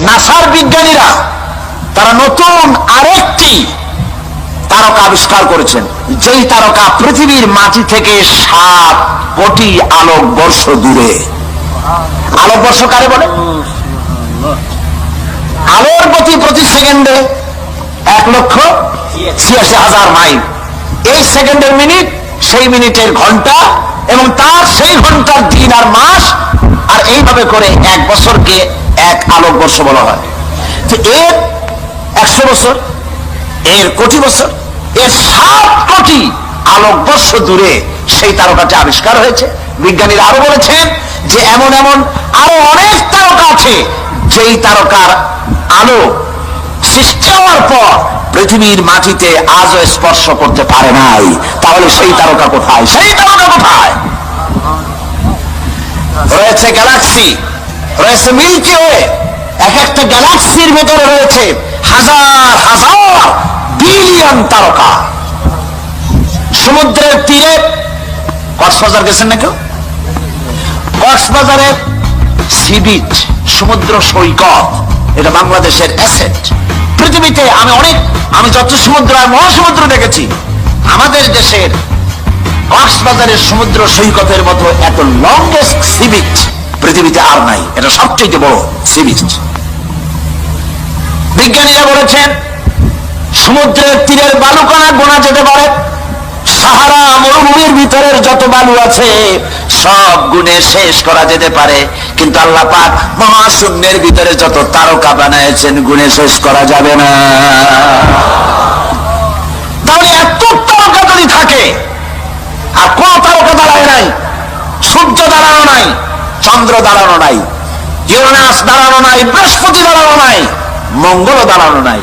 নাসার বিজ্ঞানীরা তারা নতুন আরেকটি তারকা আবিষ্কার করেছেন, যেই তারকা পৃথিবীর মাটি থেকে 7 কোটি আলোকবর্ষ দূরে। আলোকবর্ষ কারে বলে? আলোর গতি প্রতি সেকেন্ডে 1,86,000 মাইল। এই সেকেন্ডের মিনিট, সেই মিনিটের ঘন্টা, এবং তার সেই ঘন্টার দিন আর মাস, আর এইভাবে করে 1 বছরকে 1 আলোকবর্ষ বলা হয়। তো এর 100 বছর, এর কোটি বছর, এর 7 কোটি আলোকবর্ষ দূরে সেই তারকাটি আবিষ্কার হয়েছে। বিজ্ঞানীরা আরো বলেছেন যে এমন এমন আরো অনেক তারকা আছে যেই তারকার আলো সৃষ্টি হওয়ার পর পৃথিবীর মাটিতে আজও স্পর্শ করতে পারে নাই। তাহলে সেই তারকা কোথায়? সেই তারকা কোথায়? রয়েছে গ্যালাক্সি, রয়েছে মিল্কি ওয়ে। এক একটা গ্যালাক্সির ভেতরে রয়েছে হাজার হাজার বিলিয়ন তারকা। সমুদ্রের তীরে কক্সবাজার গেছেন না কেউ? কক্সবাজারের সি বিচ, সমুদ্র সৈকত, এটা বাংলাদেশের অ্যাসেট। পৃথিবীতে আমি যত সমুদ্র আর মহাসমুদ্র দেখেছি, আমাদের দেশের কক্সবাজারের সমুদ্র সৈকতের মতো এত লংগেস্ট সি বিচ পৃথিবীতে আর নাই। এটা সবচেয়ে বড় সি বিচ। বিজ্ঞানীরা বলেছেন সমুদ্রের তীরের বালুকণা গোনা যেতে পারে। সাহারা মরুভূমির ভিতরের যত বালু আছে সব গুণে শেষ করা যেতে পারে, কিন্তু আল্লাহ পাক মহাশূন্যের ভিতরে যত তারকা বানাইছেন গুণে শেষ করা যাবে না। তাহলে এত তারকা যদি থাকে, আর কোন তারকা দাঁড়ায় নাই? সূর্য দাঁড়ানো নাই, চন্দ্র দাঁড়ানো নাই, ইউরেনাস দাঁড়ানো নাই, বৃহস্পতি দাঁড়ানো নাই, মঙ্গল দাঁড়ানো নাই।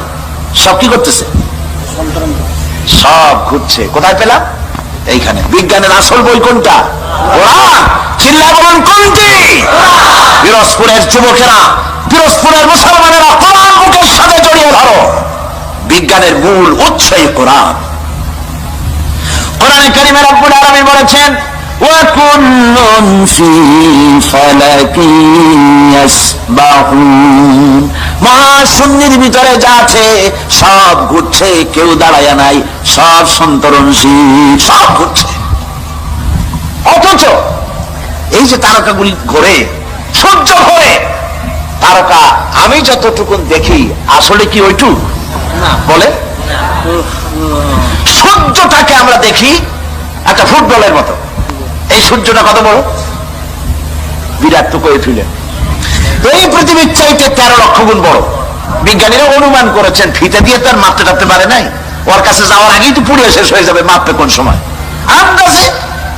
সব কি করতেছে? সব ঘুরছে। কোথায় পেলাম? এইখানে। বিজ্ঞানের আসল বই কোনটা? কোরআন। চিল্লায় বলুন কোনটি? পিরোজপুরের যুবকেরা, পিরোজপুরের মুসলমানেরা কোরআন বুকের সাথে জড়িয়ে ধরো। বিজ্ঞানের মূল উৎসই কোরআন। কোরআনে কারিমে রব্বুল আলামিন বলেছেন ওয়াকুল্লুন ফি ফালাকিন ইয়াসবাহুন। মহাশূন্যের ভিতরে যা আছে সব ঘুরছে, কেউ দাঁড়ায় নাই, সব সন্তরণশীল, সব ঘুরছে। অথচ এই যে তারকাগুলি ঘোরে, সূর্য ঘোরে, তারকা আমি যতটুকু দেখি আসলে কি ওইটুক বলে? সূর্যটাকে আমরা দেখি একটা ফুটবলের মতো। এই সূর্যটা কত বড়? বিরাট টুকু ফিলে এই পৃথিবীর চাইতে 13 লক্ষ গুণ বড়। বিজ্ঞানীরা অনুমান করেছেন, ফিতে দিয়ে তার মাপতে টাপতে পারে নাই, ওর কাছে যাওয়ার আগেই তো পুড়িয়ে শেষ হয়ে যাবে, মাপবে কোন সময়? আন্দাজে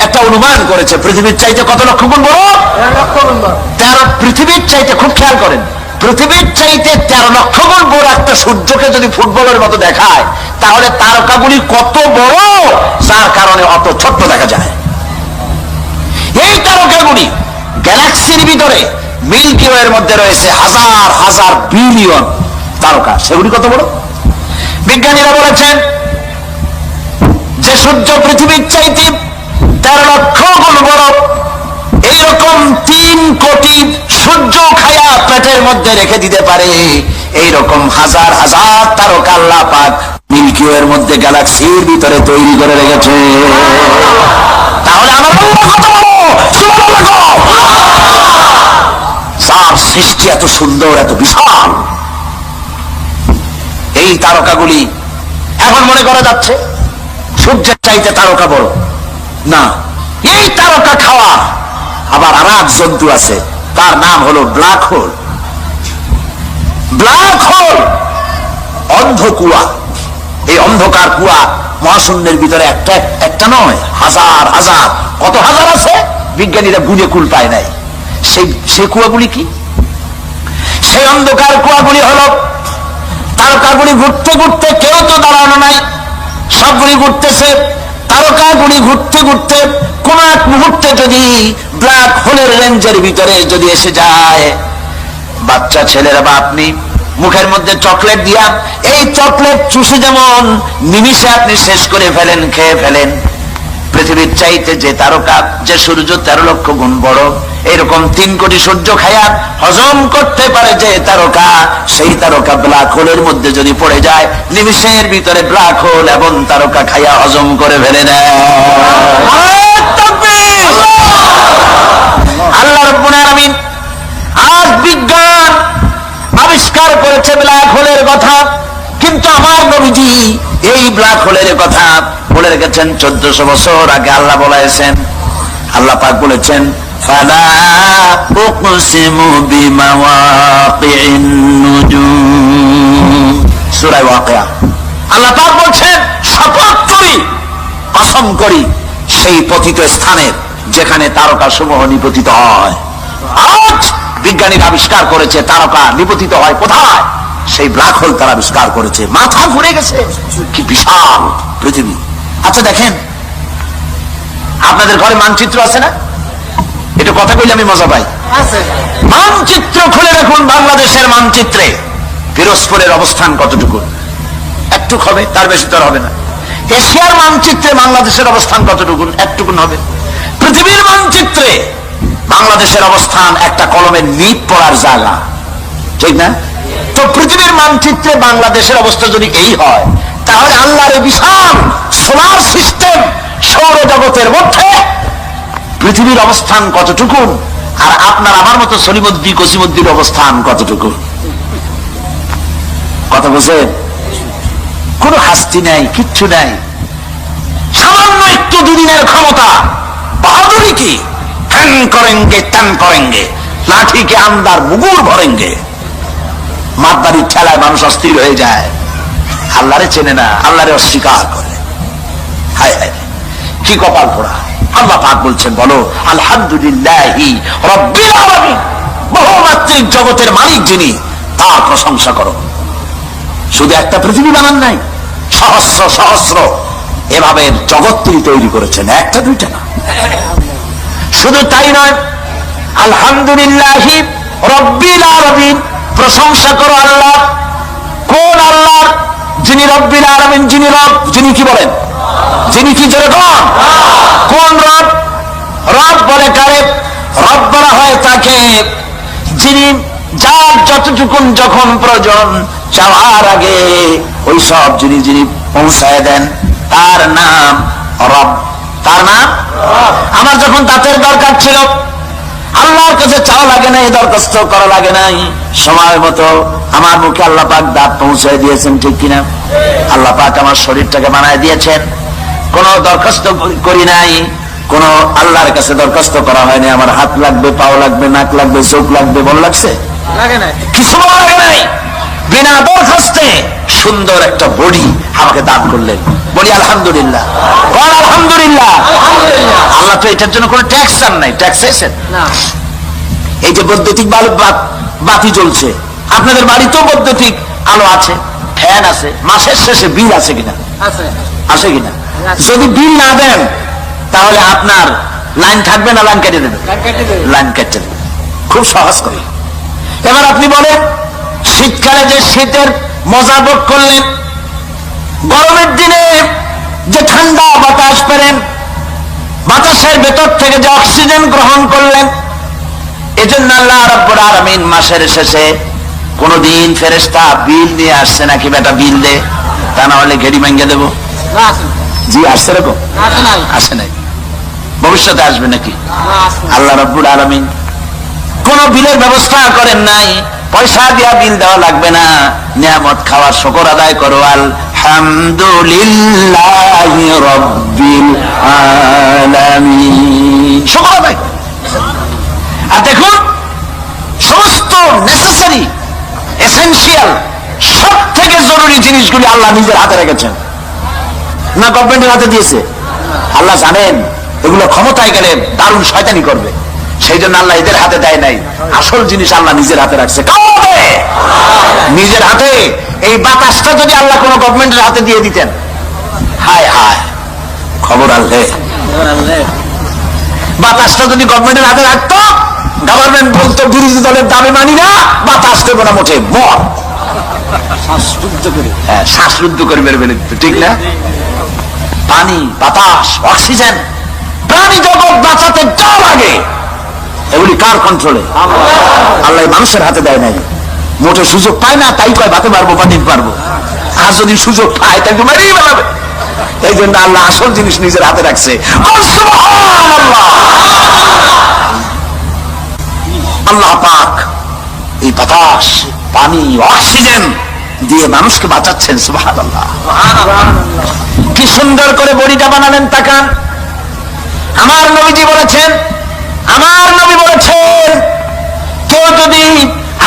একটা অনুমান করেছে পৃথিবীর চাইতে কত লক্ষ গুণ বড়? 13। পৃথিবীর চাইতে, খুব খেয়াল করেন, পৃথিবীর চাইতে 13 লক্ষ গুণ বড় একটা সূর্যকে যদি ফুটবলের মতো দেখায়, তাহলে তারকাগুলি কত বড়, যার কারণে অত ছোট্ট দেখা যায়। এই তারকাগুলি গ্যালাক্সির ভিতরে মিল্কি ওয়ের মধ্যে রয়েছে হাজার হাজার বিলিয়ন তারকা। সেগুলি কত বড়? বিজ্ঞানীরা বলেছেন যে সূর্য পৃথিবীর চাইতে 13 লক্ষ গুণ বড়। এইরকম 3 কোটি সূর্য খায়া পেটের মধ্যে রেখে দিতে পারে এইরকম হাজার হাজার তারকা আল্লাহ পাক মিল্কি ওয়ের মধ্যে গ্যালাক্সির ভিতরে তৈরি করে রেখেছে। তাহলে আমার আল্লাহ কত বড়! যার সৃষ্টি এত সুন্দর, এত বিশাল। এই তারকাগুলি এখন মনে করা যাচ্ছে সূর্যের চাইতে তারকা বড় না। এই তারকা খাওয়া আবার আর এক জন্তু আছে, তার নাম হলো ব্ল্যাক হোল। ব্ল্যাক হোল অন্ধকুয়া। এই অন্ধকার কুয়া মহাশূন্যের ভিতরে একটা নয়, হাজার হাজার, কত হাজার আছে বিজ্ঞানীরা গুণে কুল পায় নাই। সেই কুয়াগুলি কি? সেই অন্ধকার কুয়াগুলি হলো তারকাগুলি ঘুরতে ঘুরতে, কেউ তো দাঁড়ানো নাই, সবগুলি ঘুরতেছে। তারকাগুলি ঘুরতে ঘুরতে কোন এক মুহূর্তে যদি ব্ল্যাক হোলের রেঞ্জের ভিতরে যদি এসে যায়, বাচ্চা ছেলেরা বা আপনি মুখের মধ্যে চকলেট দিয়া এই চকলেট চুষে যেমন নিমিষে আপনি শেষ করে ফেলেন, খেয়ে ফেলেন, পৃথিবীর চাইতে যে তারকা, যে সূর্য 13 লক্ষ গুণ বড়, এরকম 3 কোটি সূর্য খায়া হজম করতে পারে যে তারকা, সেই তারকা ব্ল্যাক হোলের মধ্যে যদি পড়ে যায়, নিমিষের ভিতরে ব্ল্যাক হোল এবং তারকা খায়া হজম করে ফেলে দেয়। আল্লাহ রাব্বুল আলামিন আজ বিজ্ঞান আবিষ্কার করেছে ব্ল্যাক হোলের কথা, কিন্তু আমার নবীজি এই ব্ল্যাক হোলের কথা বলে রেখেছেন 1400 বছর আগে। আল্লাহ বলেছেন, আল্লাহ পাক বলেছেন, ফালা উকসিমু বিমাওয়াকিন নুজুম, সূরা ওয়াকিয়া। আল্লাহ পাক বলছেন, শপথ করি, কসম করি সেই পতিত স্থানের যেখানে তারকা সমূহ নিপতিত হয়। আজ বিজ্ঞানীরা আবিষ্কার করেছে তারকা নিপতিত হয় কোথায়? সেই ব্ল্যাক হোল তারা আবিষ্কার করেছে। মাথা ঘুরে গেছে, কি বিশাল পৃথিবী। আচ্ছা দেখেন, আপনাদের ঘরে মানচিত্র আছে না? এটা কথা কইলে আমি মজা পাই। মানচিত্র খুলে দেখুন, বাংলাদেশের মানচিত্রে পিরোজপুরের অবস্থান কতটুকু? একটু হবে, তার বেশি তো হবে না। এশিয়ার মানচিত্রে বাংলাদেশের অবস্থান কতটুকু? একটুকু হবে। পৃথিবীর মানচিত্রে বাংলাদেশের অবস্থান একটা কলমের নিপ পড়ার জায়গা, ঠিক না? তো পৃথিবীর মানচিত্রে বাংলাদেশের অবস্থা যদি এই হয়, তাহলে আল্লাহর বিশাল সোলার সিস্টেম, সৌরজগতের মধ্যে পৃথিবীর অবস্থান কতটুকু, আর আপনার আমার মতো সলিমুদ্দি কসিমুদ্দির অবস্থান কতটুকু? কথা বলছে? কোনো হাস্তি নাই, কিচ্ছু নাই, সামান্য একটু দুদিনের ক্ষমতা, বাহাদুরি কি, ফ্যান করেঙ্গে টান করেঙ্গে, লাঠি কে আন্দার মুগুর ভরেঙ্গে। মাতবাড়ির ঠেলায় মানুষ অস্থির হয়ে যায়, আল্লাহরে চেনে না, আল্লাহরে অস্বীকার করে। হায় হায়, কি কপাল পোড়া। আল্লাহ পাক বলছেন, বলো আলহামদুলিল্লাহি রাব্বিল আলামিন, বহুমাত্রিক জগতের মালিক যিনি, তার প্রশংসা করো। শুধু একটা পৃথিবী বানান নাই, সহস্র সহস্র এভাবে জগৎ তিনি তৈরি করেছেন, একটা দুইটা না। শুধু তাই নয়, আলহামদুলিল্লাহি রাব্বিল আলামিন, প্রশংসা করো আল্লাহ। কোন আল্লাহ? যিনি রব্বিল আলামিন, যিনি রব, যিনি কি বলেন, যিনি কি যেরকম, কোন রব? রব বলে কারে? রব বলা হয় তাকে যিনি যার যতটুকুন যখন প্রয়োজন চাওয়ার আগে ওই সব যিনি যিনি পৌঁছায় দেন, তার নাম রব। তার নাম আমার যখন দাঁতের দরকার ছিল, আল্লাহর কাছে চাওয়া লাগে নাই, দরখাস্ত করা লাগে নাই, সময় মতো আমার মুখে আল্লাহ পাক দাঁত পৌঁছায় দিয়েছেন, ঠিক কিনা? আল্লাহ পাক আমার শরীরটাকে বানায় দিয়েছেন, কোন দরখাস্ত করি নাই, কোন আল্লাহর কাছে দরখাস্ত করা হয়নি আমার হাত লাগবে, পাও লাগবে, নাক লাগবে, চোখ লাগবে, বল লাগছে, কিছু বলা লাগে নাই। বিনা দরখাস্তে সুন্দর একটা বডি আমাকে দান করলেন, বলি আলহামদুলিল্লাহ, বল আলহামদুলিল্লাহ। আল্লাহ তো এটার জন্য কোনো ট্যাক্স চান নাই, ট্যাক্স চাইছেন না। এই যে বৈদ্যুতিক বাতি জ্বলছে, আপনাদের বাড়িতেও বৈদ্যুতিক আলো আছে, ফ্যান আছে, মাসের শেষে বিল আছে কিনা? আছে কিনা? যদি বিল না দেন তাহলে আপনার লাইন থাকবে না লাইন কেটে দেবে? লাইন কেটে দেবে, খুব সহজ করে। এবার আপনি বলেন, শীতকালে যে শীতের মজা ভোগ করলেন, গরমের দিনে যে ঠান্ডা বাতাস পেলেন, বাতাসের ভেতর থেকে যে অক্সিজেন গ্রহণ করলেন, এজন্য আল্লাহ রাব্বুল আলামিন মাসের শেষে কোনদিন ফেরেশতা বিল নিয়ে আসছে নাকি, বেটা বিল দে, তা না হলে ঘেড়ি ভেঙে দেবো? জি আসছে, এরকম আসে নাই, ভবিষ্যতে আসবে নাকি? আল্লাহ রাব্বুল আলামিন কোন বিলের ব্যবস্থা করেন নাই, পয়সা দিয়া বিল দেওয়া লাগবে না, নিয়ামত খাওয়ার শুকর আদায় করো, আলহামদুলিল্লাহি রাব্বিল আলামিন, শুকর আদায়। আর দেখুন, সমস্ত নেসেসারি এসেনশিয়াল সব থেকে জরুরি জিনিসগুলি আল্লাহ নিজের হাতে রেখেছেন, না গভর্নমেন্টের হাতে দিয়েছে? আল্লাহ জানেন এগুলো ক্ষমতায় গেলে দারুণ শয়তানি করবে, সেই জন্য আল্লাহ এদের হাতে দেয় নাই, আসল জিনিস আল্লাহ নিজের হাতে রাখছে। নিজের হাতে। এই বাতাসটা যদি আল্লাহ কোন গভর্নমেন্টের হাতে দিয়ে দিতেন, হায় হায়, খবর আনলে। বাতাসটা যদি গভর্নমেন্টের হাতে রাখতো, গভর্নমেন্ট বলতো বিরোধী দলের দাবি মানি না, বাতাস দেবো না মোটে, মর, শ্বাসরুদ্ধ করে মেরে ফেলে দিত, ঠিক না? পানি, বাতাস, অক্সিজেন, প্রাণী জগৎ বাঁচাতে যা লাগে এগুলি কার কন্ট্রোলে? আল্লাহ মানুষের হাতে দেয় নাই। মোটে সুযোগ পায় না, তাই কয় বাতে পারবো, বাতে পারবো। আর যদি সুযোগ পায় তাকে মারিয়ে বেড়াবে। এই জন্য আল্লাহ আসল জিনিস নিজের হাতে রাখছে। আল্লাহ পাক এই বাতাস, পানি, অক্সিজেন দিয়ে মানুষকে বাঁচাচ্ছেন। সুবহানাল্লাহ। কি সুন্দর করে বডিটা বানালেন, তাকান। আমার নবীজি বলেছেন, আমার নবী বলেছেন, কেউ যদি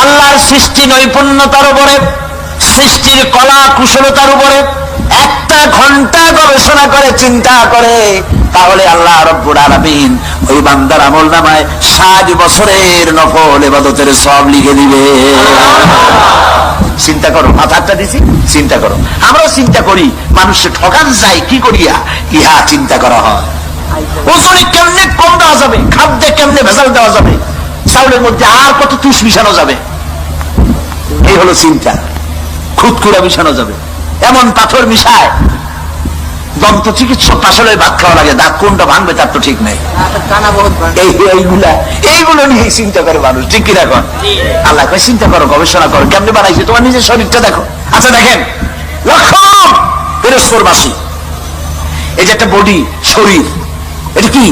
আল্লাহর সৃষ্টি নৈপুণ্যতার উপরে, সৃষ্টির কলা কুশলতার উপরে একটা ঘন্টা গবেষণা করে, চিন্তা করে, তাহলে আল্লাহ রব্বুল আলামিন ওই বান্দার আমলনামায় 60 বছরের নফল ইবাদতের সওয়াব লিখে দিবে। চিন্তা করো, মাথাটা দিছি, চিন্তা করো। আমরাও চিন্তা করি, মানুষকে ঠকান যায় কি করিয়া, ইহা চিন্তা করা হয়। ওজনে কেমনে কম দেওয়া যাবে, খাদ্যে কেমনে ভেজাল দেওয়া যাবে, চাউলের মধ্যে আর কত তুষ মিশানো যাবে, এই হলো চিন্তা। খুদকুড়া মিশানো যাবে, এমন পাথর মিশায় দন্ত চিকিৎসক পাশলে ভাত খাওয়া লাগে, দাঁত কোনটা ভাঙবে তার তো ঠিক নাই। এইগুলো নিয়ে চিন্তা করে মানুষ, ঠিক কিনা? এখন আল্লাহ কয় চিন্তা করো, গবেষণা করো, কেমনে বানাইছে, তোমার নিজের শরীরটা দেখো। আচ্ছা দেখেন, লক্ষ ফেরেশতাবাসী, এই যে একটা বডি, শরীর, এটা কি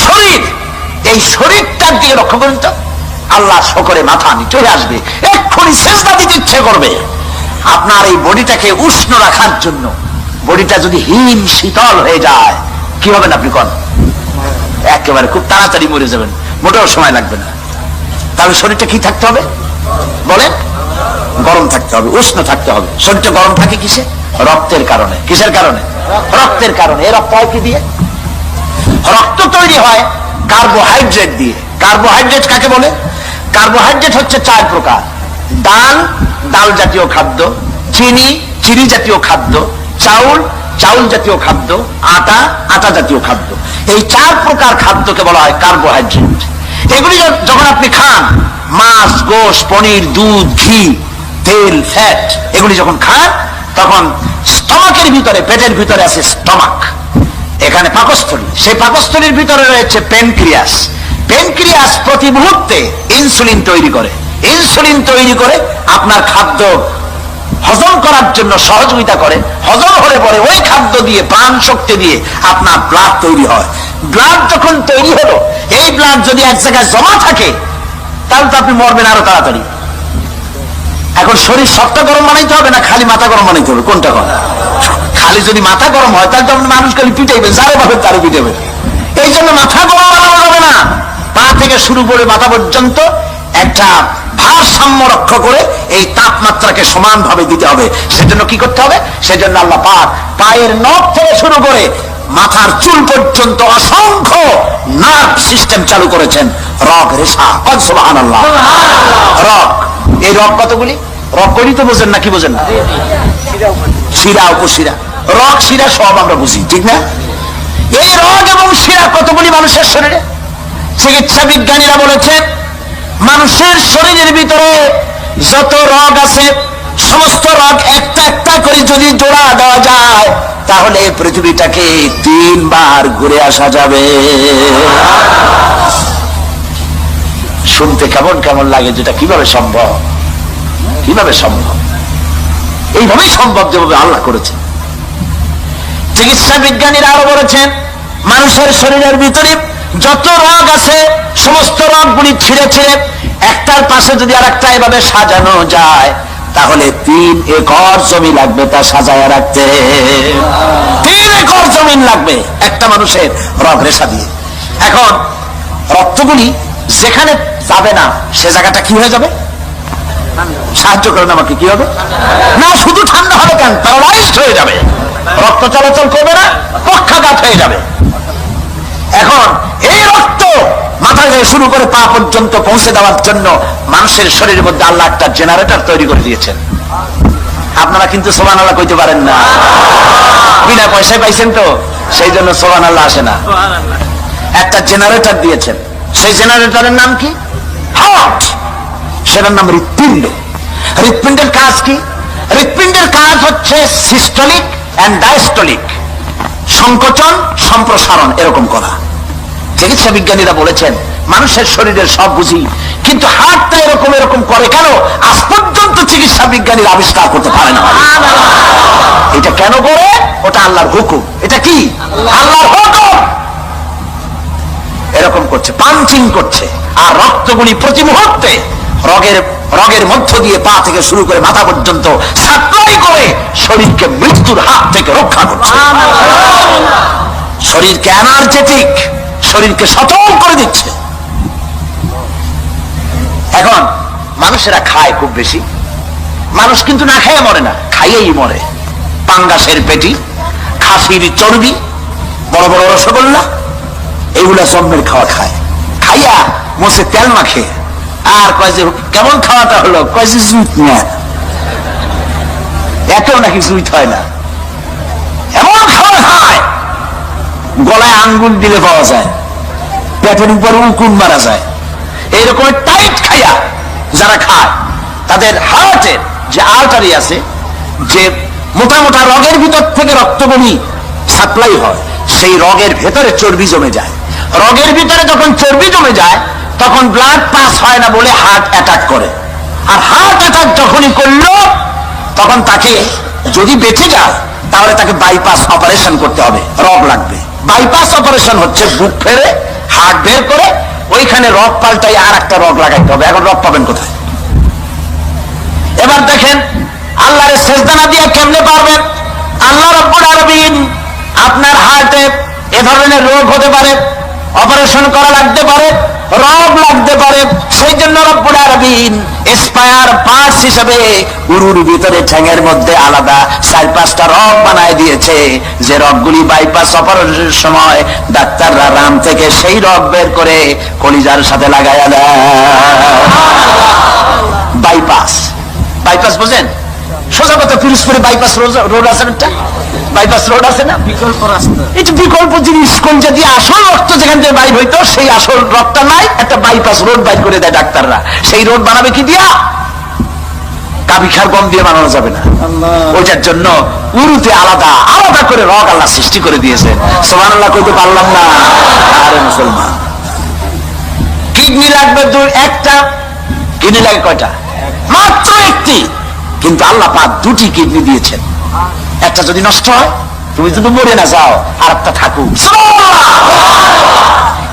শরীর, এই শরীরটার দিকে লক্ষ্য করেন তো। আল্লাহ শকরে মাথা নিচে আসবে, এক্ষুনি সেজদা দিতে ইচ্ছে করবে। আপনার এই বডিটাকে উষ্ণ রাখার জন্য, বডিটা যদি হিম শীতল হয়ে যায় কি হবেন আপনি কোন? একেবারে খুব তাড়াতাড়ি মরে যাবেন, মোটেও সময় লাগবে না। তাহলে শরীরটা কি থাকতে হবে বলেন? গরম থাকতে হবে, উষ্ণ থাকতে হবে। শরীরটা গরম থাকে কিসে? রক্তের কারণে। কিসের কারণে? রক্তের কারণে। এই রক্ত হয় কি দিয়ে? রক্ত তৈরি হয় কার্বোহাইড্রেট দিয়ে। কার্বোহাইড্রেট কাকে বলে? কার্বোহাইড্রেট হচ্ছে 4 প্রকার: ডাল, ডাল জাতীয় খাদ্য; চিনি, চিনি জাতীয় খাদ্য; চাউল, চাউল জাতীয় খাদ্য; আটা, আটা জাতীয় খাদ্য। এই 4 প্রকার খাদ্যকে বলা হয় কার্বোহাইড্রেট। এগুলি যখন আপনি খান, মাছ, গোশ, পনির, দুধ, ঘি, তেল, ফ্যাট, এগুলি যখন খান, তখন স্টমাকের ভিতরে, পেটের ভিতরে আছে স্টমাক, এখানে পাকস্থলী। সেই পাকস্থলীর ভিতরে রয়েছে প্যানক্রিয়াস। প্যানক্রিয়াস প্রতি মুহূর্তে ইনসুলিন তৈরি করে। ইনসুলিন তৈরি করে আপনার খাদ্য হজম করার জন্য সহযোগিতা করে। হজম হলে পরে ওই খাদ্য দিয়ে, প্রাণ শক্তি দিয়ে আপনার ব্লাড তৈরি হয়। ব্লাড যখন তৈরি হলো, এই ব্লাড যদি এক জায়গায় জমা থাকে, তাহলে তো আপনি মরবেন আরো তাড়াতাড়ি। এখন শরীর সবটা গরম বানাইতে হবে না খালি মাথা গরম বানাইতে হবে? কোনটা কথা? খালি যদি মাথা গরম হয় তাহলে তো আপনি মানুষ খালি পিটাইবেন, যারে পাবেন তারে পিটাবেন। এই জন্য মাথা গরম বানানো যাবে না। পা থেকে শুরু করে মাথা পর্যন্ত একটা ভারসাম্য রক্ষা করে এই তাপমাত্রাকে সমানভাবে দিতে হবে। সেজন্য কি করতে হবে? সেজন্য আল্লাহ পাক পায়ের নখ থেকে শুরু করে মাথার চুল পর্যন্ত অসংখ্য নার্ভ সিস্টেম চালু করেছেন। রগ রেশা, সুবহানাল্লাহ। রগ, এই রগ কতগুলি? রগ করি তো বোঝেন না? কি বোঝেন না? শিরা, উপশিরা, রগ, শিরা সব আমরা বুঝি, ঠিক না? এই রগ এবং শিরা কতগুলি মানুষের শরীরে? চিকিৎসা বিজ্ঞানীরা বলেছেন, মানুষের শরীরের ভিতরে যত রগ আছে, সমস্ত রগ একটা একটা করে যদি জোড়া দেওয়া যায়, তাহলে পৃথিবীটাকে 3 বার ঘুরে আসা যাবে। শুনতে কেমন কেমন লাগে, যেটা কিভাবে সম্ভব? কিভাবে সম্ভব? এইভাবেই সম্ভব যেভাবে আল্লাহ করেছে। চিকিৎসা বিজ্ঞানীরা আরো বলেছেন, মানুষের শরীরের ভিতরে যত রগ আছে, সমস্ত রগগুলি ছিঁড়ে ছিঁড়ে একটার পাশে যদি আর একটা এভাবে সাজানো যায়, তাহলে 3 একর জমি লাগবে তা সাজায় রাখতে। 3 একর জমিন লাগবে একটা মানুষের রগ রেশা দিয়ে। এখন রক্তগুলি যেখানে যাবে না, সে জায়গাটা কি হয়ে যাবে? সাহায্য করেন আমাকে, কি হবে? না, শুধু ঠান্ডা হবে কেন? প্যারালাইজড হয়ে যাবে, রক্ত চলাচল করবে না, পক্ষাঘাত হয়ে যাবে। এখন এই রক্ত মাথা থেকে শুরু করে পা পর্যন্ত পৌঁছে দেওয়ার জন্য মানুষের শরীরের মধ্যে আল্লাহ একটা জেনারেটর তৈরি করে দিয়েছেন। আপনারা কিন্তু সুবহানাল্লাহ কইতে পারেন না, বিনা পয়সায় পাইছেন তো, সেই জন্য সুবহানাল্লাহ আসে না। একটা জেনারেটর দিয়েছেন, সেই জেনারেটরের নাম কি? হার্ট। সেটার নাম হৃৎপিণ্ড। হৃৎপিণ্ডের কাজ কি? হৃৎপিণ্ডের কাজ হচ্ছে সিস্টোলিক এন্ড ডায়াস্টোলিক। সংকোচন সম্প্রসারণ এরকম করা। চিকিৎসা বিজ্ঞানীরা বলেছেন মানুষের শরীরের সব বুঝি, কিন্তু হার্টটা এরকম এরকম করে কেন, আজ পর্যন্ত চিকিৎসা বিজ্ঞানীরা আবিষ্কার করতে পারে না। এটা কেন করে? ওটা আল্লাহর হুকুম। এটা কি? আল্লাহর হুকুম। এরকম করছে, পাঞ্চিং করছে, আর রক্তগুলি প্রতি মুহূর্তে রগের মধ্য দিয়ে পা থেকে শুরু করে মাথা পর্যন্ত সাপ্লাই করে শরীরকে মৃত্যুর হাত থেকে রক্ষা করছে। শরীরকে এনার্জেটিক, শরীরকে সচল করে দিচ্ছে। এখন মানুষেরা খায় খুব বেশি, মানুষ কিন্তু না খেয়ে মরে না, খাইয়েই মরে। পাঙ্গাসের পেটি, খাসির চর্বি, বড় বড় রসগোল্লা, এগুলা জন্মের খাওয়া খায়, খাইয়া মোছে তেল মাখে, আর কয় যে কেমন খাওয়াটা হলো, কয় যে জুত না, এতেও নাকি জুত হয় না। এমন খাওয়া খায় গলায় আঙ্গুল দিলে পাওয়া যায়, পেটের উপর উকুন মারা যায়। এইরকম টাইট খাইয়া যারা খায় তাদের হার্টের যে আর্টারি আছে, যে মোটা মোটা রগের ভিতর থেকে রক্তবমি সাপ্লাই হয়, সেই রগের ভেতরে চর্বি জমে যায়। রগের ভিতরে যখন চর্বি জমে যায় তখন ব্লাড পাস হয় না বলে হার্ট অ্যাটাক করে। আর হার্ট অ্যাটাক যখনই করলো তখন তাকে যদি বেঁচে যায় তাহলে তাকে বাইপাস অপারেশন করতে হবে, রগ লাগবে। বাইপাস অপারেশন হচ্ছে বুক ফেরে হার্ট বের করে ওইখানে রগ পাল্টাই আর একটা রগ লাগাইতে হবে। এখন রগ পাবেন কোথায়? এবার দেখেন আল্লাহর সেজদা না দিয়ে কেমনে পারবেন? আল্লাহ রাব্বুল আলামিন আপনার হার্টে এ ধরনের রোগ হতে পারে, অপারেশন করা লাগতে পারে, রগ লাগতে পারে, সেই জন্য রব্বুল আলামিন স্পায়ার পার্টস হিসেবে উরুর ভিতরে ঠ্যাঙের মধ্যে আলাদা 4-5টা রগ বানায় দিয়েছে, যে রগগুলি বাইপাস অপারেশনের সময় ডাক্তাররা রাম থেকে সেই রগ বের করে কলিজার সাথে লাগাইয়া দেয়। বাইপাস, বাইপাস বোঝেন? সোজা কথা, পিরোজপুরে বাইপাস রোড আছে না, বাইপাস রোড আছে না, বিকল্প রাস্তা। এটা বিকল্প জিনিস, কোন যদি আসল রক্ত যেখান থেকে বাইর হইতো সেই আসল রক্তটা নাই, একটা বাইপাস রোড বাইর করে দেয় ডাক্তাররা। সেই রোড বানাবে কি দিয়া? কাবিখার গম দিয়ে বানানো যাবে না। ওইটার জন্য উরুতে আলাদা আলাদা করে রগ আল্লাহ সৃষ্টি করে দিয়েছে। সুবহানাল্লাহ কইতে পারলাম না। আরে মুসলমান, কিডনি লাগবে একটা, কিডনি লাগে কয়টা? মাত্র একটি, কিন্তু আল্লাহ পাক 2টি কিডনি দিয়েছেন। একটা যদি নষ্ট হয় তুমি যদি মরে না যাও, আর একটা থাকুক।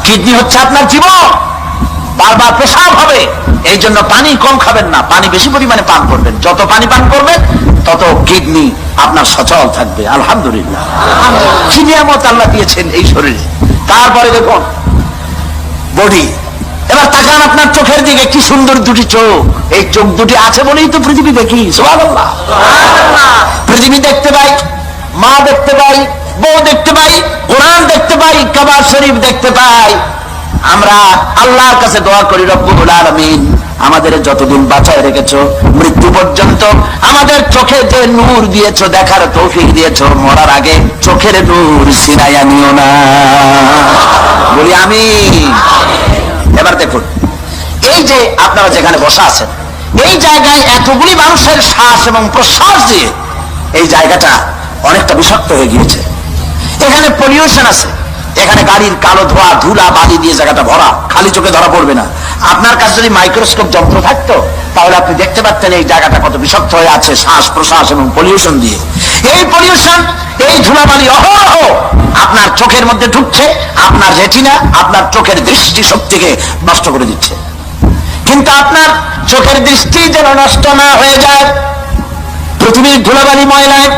কিডনি হচ্ছে আপনার জীবন, বারবার পেশাব হবে, এই জন্য পানি কম খাবেন না, পানি বেশি পরিমাণে পান করবেন। যত পানি পান করবেন তত কিডনি আপনার সচল থাকবে। আলহামদুলিল্লাহ, কি নিয়ামত আল্লাহ দিয়েছেন এই শরীরে। তারপরে দেখুন বডি। এবার তাকান আপনার চোখের দিকে, কি সুন্দর 2টি চোখ। এই চোখ 2টি আছে বলেই তো পৃথিবী দেখি। সুবহানাল্লাহ, পৃথিবী দেখতে পাই, মা দেখতে পাই, বউ দেখতে পাই, কোরআন দেখতে পাই, কাবা শরীফ দেখতে পাই। আমরা আল্লাহর কাছে দোয়া করি, রব্বুল আলামিন আমাদের যতদিন বাঁচায় রেখেছো মৃত্যু পর্যন্ত আমাদের চোখে যে নূর দিয়েছো, দেখার তৌফিক দিয়েছো, মরার আগে চোখের নূর ছিনাইয়া নিও না। বলি আমিন। এবার দেখুন, এই যে আপনারা যেখানে বসা আছেন, এই জায়গায় এতগুলি মানুষের শ্বাস এবং প্রশ্বাস দিয়ে এই জায়গাটা অনেকটা বিষাক্ত হয়ে গিয়েছে। এখানে পলিউশন আছে, এখানে গাড়ির কালো ধোয়া, ধুলা, বালি দিয়ে জায়গাটা ভরা, খালি চোখে ধরা পড়বে না। আপনার কাছে যদি মাইক্রোস্কোপ যন্ত্র থাকতো তাহলে আপনি দেখতে পারতেন এই জায়গাটা কত বিষাক্ত হয়ে আছে শ্বাস প্রশ্বাস এবং পলিউশন দিয়ে। এই পলিউশন, এই ধুলাবালি অহরহ আপনার চোখের মধ্যে ঢুকছে, আপনার রেটিনা, আপনার চোখের দৃষ্টি শক্তিকে নষ্ট করে দিচ্ছে। কিন্তু আপনার চোখের দৃষ্টি যেন নষ্ট না হয়ে যায় পৃথিবীর ধুলাবালি ময়লায়,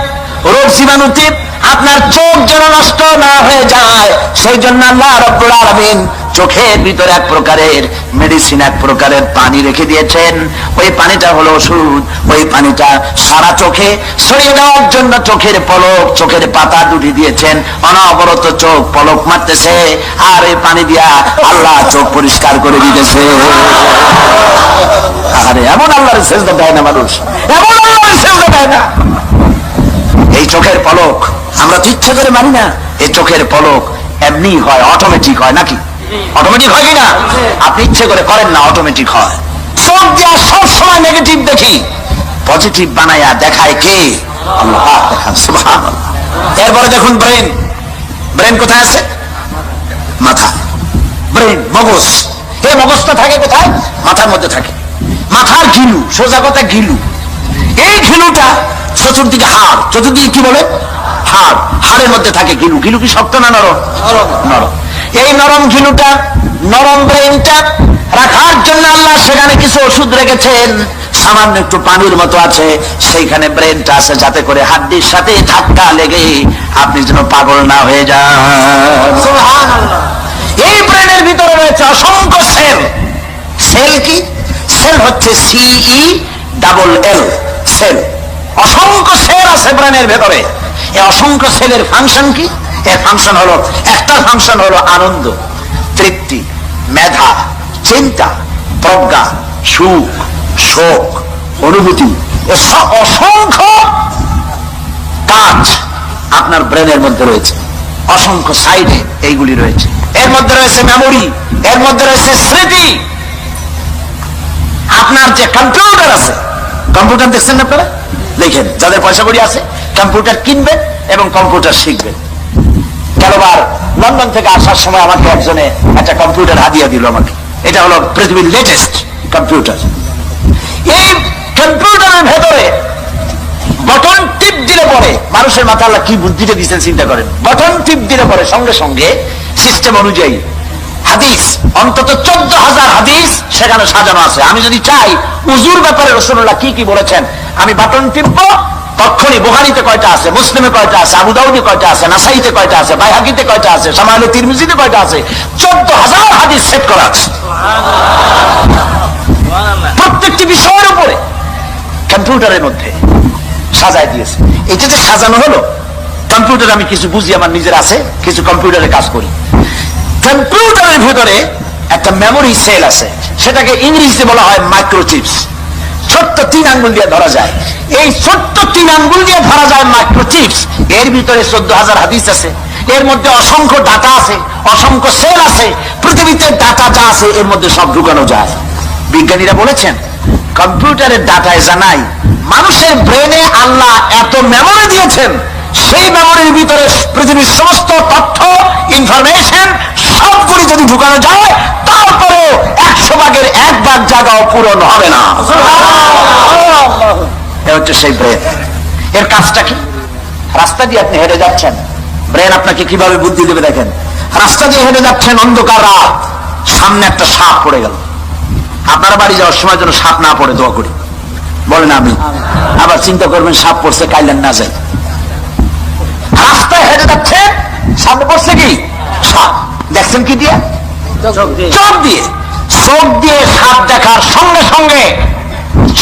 রোগ জীবাণুতে আপনার চোখ যেন নষ্ট না হয়ে যায়, সেই জন্য আল্লাহ রাব্বুল আলামিন চোখের ভিতরে এক প্রকারের মেডিসিন, এক প্রকারের পানি রেখে দিয়েছেন। ওই পানিটা হলো ওষুধ। ওই পানিটা সারা চোখে ছড়িয়ে দেওয়ার জন্য চোখের পলক, চোখের পাতা 2টি দিয়েছেন। অনবরত চোখ পলক মারতেছে, আর এই পানি দিয়া আল্লাহ চোখ পরিষ্কার করে দিতেছে। আরে এমন আল্লাহর সেজদা দেয় না মানুষ, এমন আল্লাহর সেজদা দেয় না। এই চোখের পলক আমরা তো ইচ্ছা করে মানি না, এই চোখের পলক এমনি হয়, অটোমেটিক হয় নাকি? অটোমেটিক হয় কিনা? আপনি ইচ্ছে করে করেন না, অটোমেটিক হয়। চোখ দিয়া সব সময় নেগেটিভ দেখি, পজিটিভ বানায়া দেখায় কে? আল্লাহ। দেখান সুবহানাল্লাহ। এরপরে দেখুন ব্রেন, ব্রেন কোথায় আছে? মাথা। ব্রেন, মগজ। এই মগজটা থাকে কোথায়? মাথার মধ্যে থাকে। মাথার ঘিলু, সোজা কথা ঘিলু। এই ঘিলুটা চতুর্দিকে হাড়, চতুর্দিকে কি বলে? হাড়। হাড়ের মধ্যে থাকে ঘিলু। ঘিলু কি শক্ত না নরম? নরম। এই নরম ঘিলুটা, নরম ব্রেনটা রাখার জন্য আল্লাহ সেখানে কিছু ওষুধ রেখেছেন। সামান্য একটু পানির মতো আছে, সেইখানে ব্রেনটা আছে, যাতে করে হাড্ডির সাথে ধাক্কা লেগে আপনি যেন পাগল না হয়ে যান। এই ব্রেনের ভিতরে রয়েছে অসংখ্য সেল। সেল কি? সেল হচ্ছে CELL, সেল। অসংখ্য সেল আছে ব্রেনের ভেতরে। এই অসংখ্য সেলের ফাংশন কি? এর ফাংশন হলো, একটা ফাংশন হলো আনন্দ, তৃপ্তি, মেধা, চিন্তা, প্রজ্ঞা, সুখ, শোক, অনুভূতি। অসংখ্য কাজ আপনার ব্রেনের মধ্যে রয়েছে, অসংখ্য সাইডে এইগুলি রয়েছে। এর মধ্যে রয়েছে মেমোরি, এর মধ্যে রয়েছে স্মৃতি। আপনার যে কম্পিউটার আছে, কম্পিউটার দেখছেন না আপনারা? দেখেন, যাদের পয়সা কড়ি আছে কম্পিউটার কিনবেন এবং কম্পিউটার শিখবেন। গেলবার লন্ডন থেকে আসার সময় আমাকে একজনে একটা কম্পিউটার হাদিয়া দিল আমাকে। এটা হলো পৃথিবীর লেটেস্ট কম্পিউটার। এই কম্পিউটারের ভেতরে বটন টিপ দিলে পরে, মানুষের মাথা আল্লাহ কি বুদ্ধিটা দিচ্ছেন চিন্তা করেন। বটন টিপ দিলে পরে সঙ্গে সঙ্গে সিস্টেম অনুযায়ী হাদিস, অন্তত 14,000 হাদিস সেখানে সাজানো আছে। আমি যদি চাই উজুর ব্যাপারে রাসূলুল্লাহ কি কি বলেছেন, আমি বাটন টিপবো, তখনই বুখারীতে কয়টা আছে, মুসলিমে কয়টা আছে, আবু দাউদে কয়টা আছে, নাসাইতে কয়টা আছে, বাইহাকিতে কয়টা আছে, শামাইল তিরমিজিতে কয়টা আছে, 14,000 হাদিস সেট করা আছে প্রত্যেকটি বিষয়ের উপরে কম্পিউটারের মধ্যে সাজায় দিয়েছে। এটা যে সাজানো হলো, কম্পিউটার আমি কিছু বুঝি, আমার নিজের আছে, কিছু কম্পিউটারে কাজ করি। কম্পিউটারের ভিতরে একটা মেমোরি সেল আছে, সেটাকে ইংরেজিতে বলা হয় মাইক্রোচিপস। ছোট্ট 3 আঙ্গুল দিয়ে ধরা যায়। এই ছোট্ট 3 আঙ্গুল দিয়ে ধরা যায় মাইক্রোচিপস। এর ভিতরে 14,000 হাদিস আছে। এর মধ্যে অসংখ্য ডাটা আছে, অসংখ্য সেল আছে। পৃথিবীতে ডাটা যা আছে এর মধ্যে সব ঢুকানো যায়। বিজ্ঞানীরা বলেছেন কম্পিউটারের ডাটায় জানাই মানুষের ব্রেনে আল্লাহ এত মেমোরি দিয়েছেন, সেই মেমোরির ভিতরে পৃথিবীর সমস্ত তথ্য, ইনফরমেশন সবগুলি যদি ঢুকানো যায়, তারপরেও 100 ভাগের 1 ভাগ জায়গাও পূরণ হবে না। এটা হচ্ছে সেই ব্রেন। এর কাজটা কি? রাস্তা দিয়ে আপনি হেঁটে যাচ্ছেন, ব্রেন আপনাকে কিভাবে বুদ্ধি দেবে দেখেন। রাস্তা দিয়ে হেঁটে যাচ্ছেন, অন্ধকার রাত, সামনে একটা সাপ পড়ে গেল। আপনারা বাড়ি যাওয়ার সময় যেন সাপ না পড়ে দোয়া করি, বলেন আমি। আবার চিন্তা করবেন সাপ পড়ছে, কাইলেন না যায়। রাস্তায় হেঁটে যাচ্ছেন, সামনে পড়ছে কি? সাপ। দেখছেন কি দিয়ে? চোখ দিয়ে। চোখ দিয়ে সাপ দেখার সঙ্গে সঙ্গে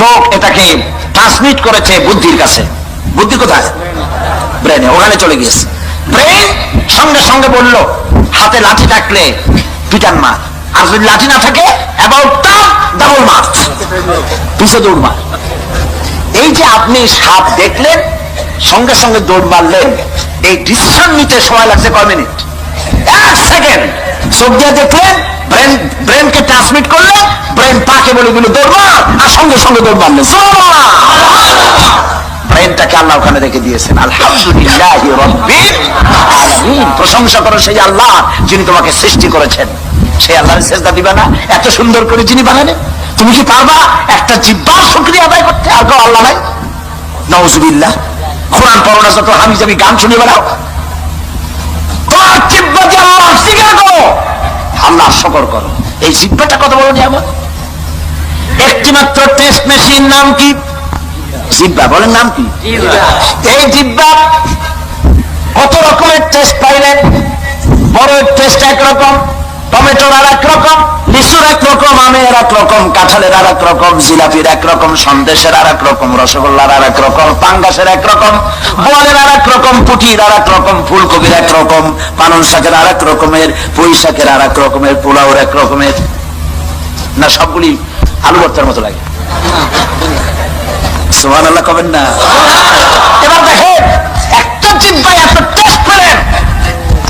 চোখ এটাকে ট্রান্সমিট করেছে বুদ্ধির কাছে। বুদ্ধি কোথায়? ব্রেনে। ওখানে চলে গিয়েছে। ব্রেন সঙ্গে সঙ্গে বলল হাতে লাঠি থাকলে পিটান মার, আর যদি লাঠি না থাকে অ্যাবাউট টার্ন ডাবল মার, পিছে দৌড় মার। এই যে আপনি সাপ দেখলেন, সঙ্গে সঙ্গে দৌড় মারলেন, এই ডিসিশন নিতে সময় লাগছে কয় মিনিট? 1 সেকেন্ড। চোখ দিয়ে দেখলেন, ব্রেনকে ট্রান্সমিট করলেন, ব্রেন পাকে বলে দিল দৌড় মার, আর সঙ্গে সঙ্গে দৌড় মারলেন। ব্রেনটাকে আল্লাহ ওখানে রেখে দিয়েছেন। আলহামদুলিল্লাহি রাব্বিল আলামিন। প্রশংসা করো সেই আল্লাহ যিনি তোমাকে সৃষ্টি করেছেন। সেই আল্লাহর সিজদা দিবা না? এত সুন্দর করে যিনি বানালেন, তুমি কি পারবা একটা জিহ্বার শুকরিয়া আদায় করতে? আর কেউ আল্লাহ নাই? নাউজুবিল্লাহ। কোরআন পড়ো না, যত হাবিজাবি গান শুনে বেড়াও। তোমার জিহ্বা দিয়ে আল্লাহ স্বীকার করো, আল্লাহ শুকর করো। এই জিহ্বাটা কত বড় নিয়ামত। একটি মাত্র টেস্ট মেশিন, নাম কি? জিহ্বা। বলেন নাম কি? এই জিহ্বা কত রকমের টেস্ট পাইলেন। বড়ের টেস্ট একরকম, টমেটোর আর এক রকম, লিচুর এক রকম, আমের এক রকম, কাঁঠালের আর এক রকম, জিলাপির এক রকম, সন্দেশের আর এক রকম, রসগোল্লার আর এক রকম, পাঙ্গাসের এক রকম, বোয়ালের আর এক রকম, পুঁটির আর এক রকম, ফুলকপির এক রকম, পালং শাকের আর এক রকমের, পুঁই শাকের আর এক রকমের, পোলাওর এক রকমের। না সবগুলি আলু ভর্তার মতো লাগে? সুবহানাল্লাহ কবেন না? এবার দেখেন, একটা জিহ্বায় এত টেস্ট পেলেন,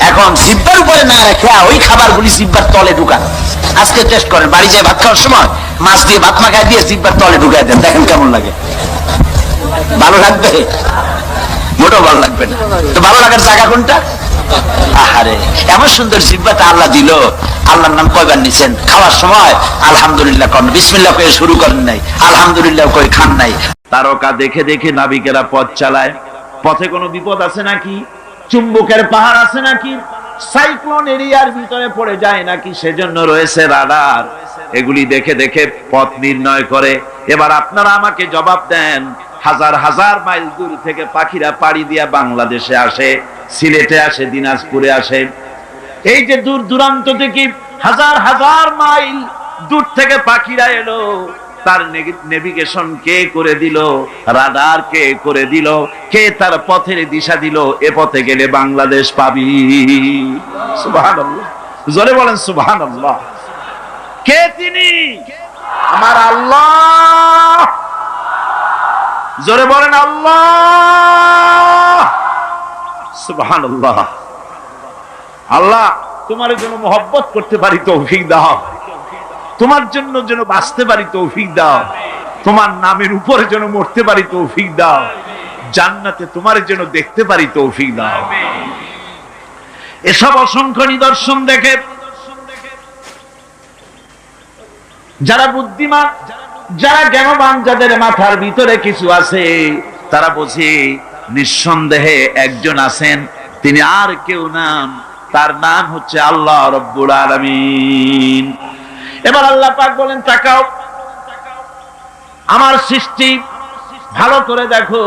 এখন জিহ্বার উপরে না রেখে ওই খাবারগুলি জিহ্বার তলে ঢুকান। আজকে টেস্ট করেন, বাড়ি যায় ভাত খাওয়ার সময় মাছ দিয়ে ভাত মাখায় দিয়ে জিহ্বার তলে ঢুকাই দেন, দেখেন কেমন লাগে। ভালো লাগবে? মোটেও ভালো লাগবে না। তো ভালো লাগার জায়গা কোনটা? আহারে, এমন সুন্দর জিহ্বাটা আল্লাহ দিল। আল্লাহর নাম কয়বার নিছেন? খাওয়ার সময় আলহামদুলিল্লাহ করেন, বিসমিল্লাহ করে শুরু করেন নাই, আলহামদুলিল্লাহ করে খান নাই। তারকা দেখে দেখে নাবিকেরা পথ চালায়। পথে কোনো বিপদ আছে নাকি? চুম্বকের পাহাড় আছে নাকি? সাইক্লোন এরিয়ার ভিতরে পড়ে যায় নাকি? সেজন্য রয়েছে রাডার। এগুলি দেখে দেখে পথ নির্ণয় করে। এবার আপনারা আমাকে জবাব দেন, হাজার হাজার মাইল দূর থেকে পাখিরা পাড়ি দিয়া বাংলাদেশে আসে, সিলেটে আসে, দিনাজপুরে আসে। এই যে দূর দূরান্ত থেকে হাজার হাজার মাইল দূর থেকে পাখিরা এলো, তার নেভিগেশন কে করে দিল? রাডার কে করে দিল? কে তার পথের দিশা দিল? এ পথে গেলে বাংলাদেশ পাবি। সুবহানাল্লাহ, জোরে বলেন সুবহানাল্লাহ। কে তিনি? আমার আল্লাহ। জোরে বলেন আল্লাহ। সুবহানাল্লাহ। আল্লাহ, তোমার জন্য মহব্বত করতে পারি তৌফিক দাও, তোমার জন্য যেন বাঁচতে পারি তৌফিক দাও, তোমার নামের উপরে যেন মরতে পারি তৌফিক দাও, জান্নাতে তোমার যেন দেখতে পারি তৌফিক দাও। এসব অসংখ্য নিদর্শন দেখে যারা বুদ্ধিমান, যারা জ্ঞানবান, যাদের মাথার ভিতরে কিছু আছে, তারা বোঝে নিঃসন্দেহে একজন আছেন, তিনি আর কেউ নাম, তার নাম হচ্ছে আল্লাহ রাব্বুল আলামিন। এবার আল্লাহ পাক বলেন, তাকাও, আমার সৃষ্টি ভালো করে দেখো।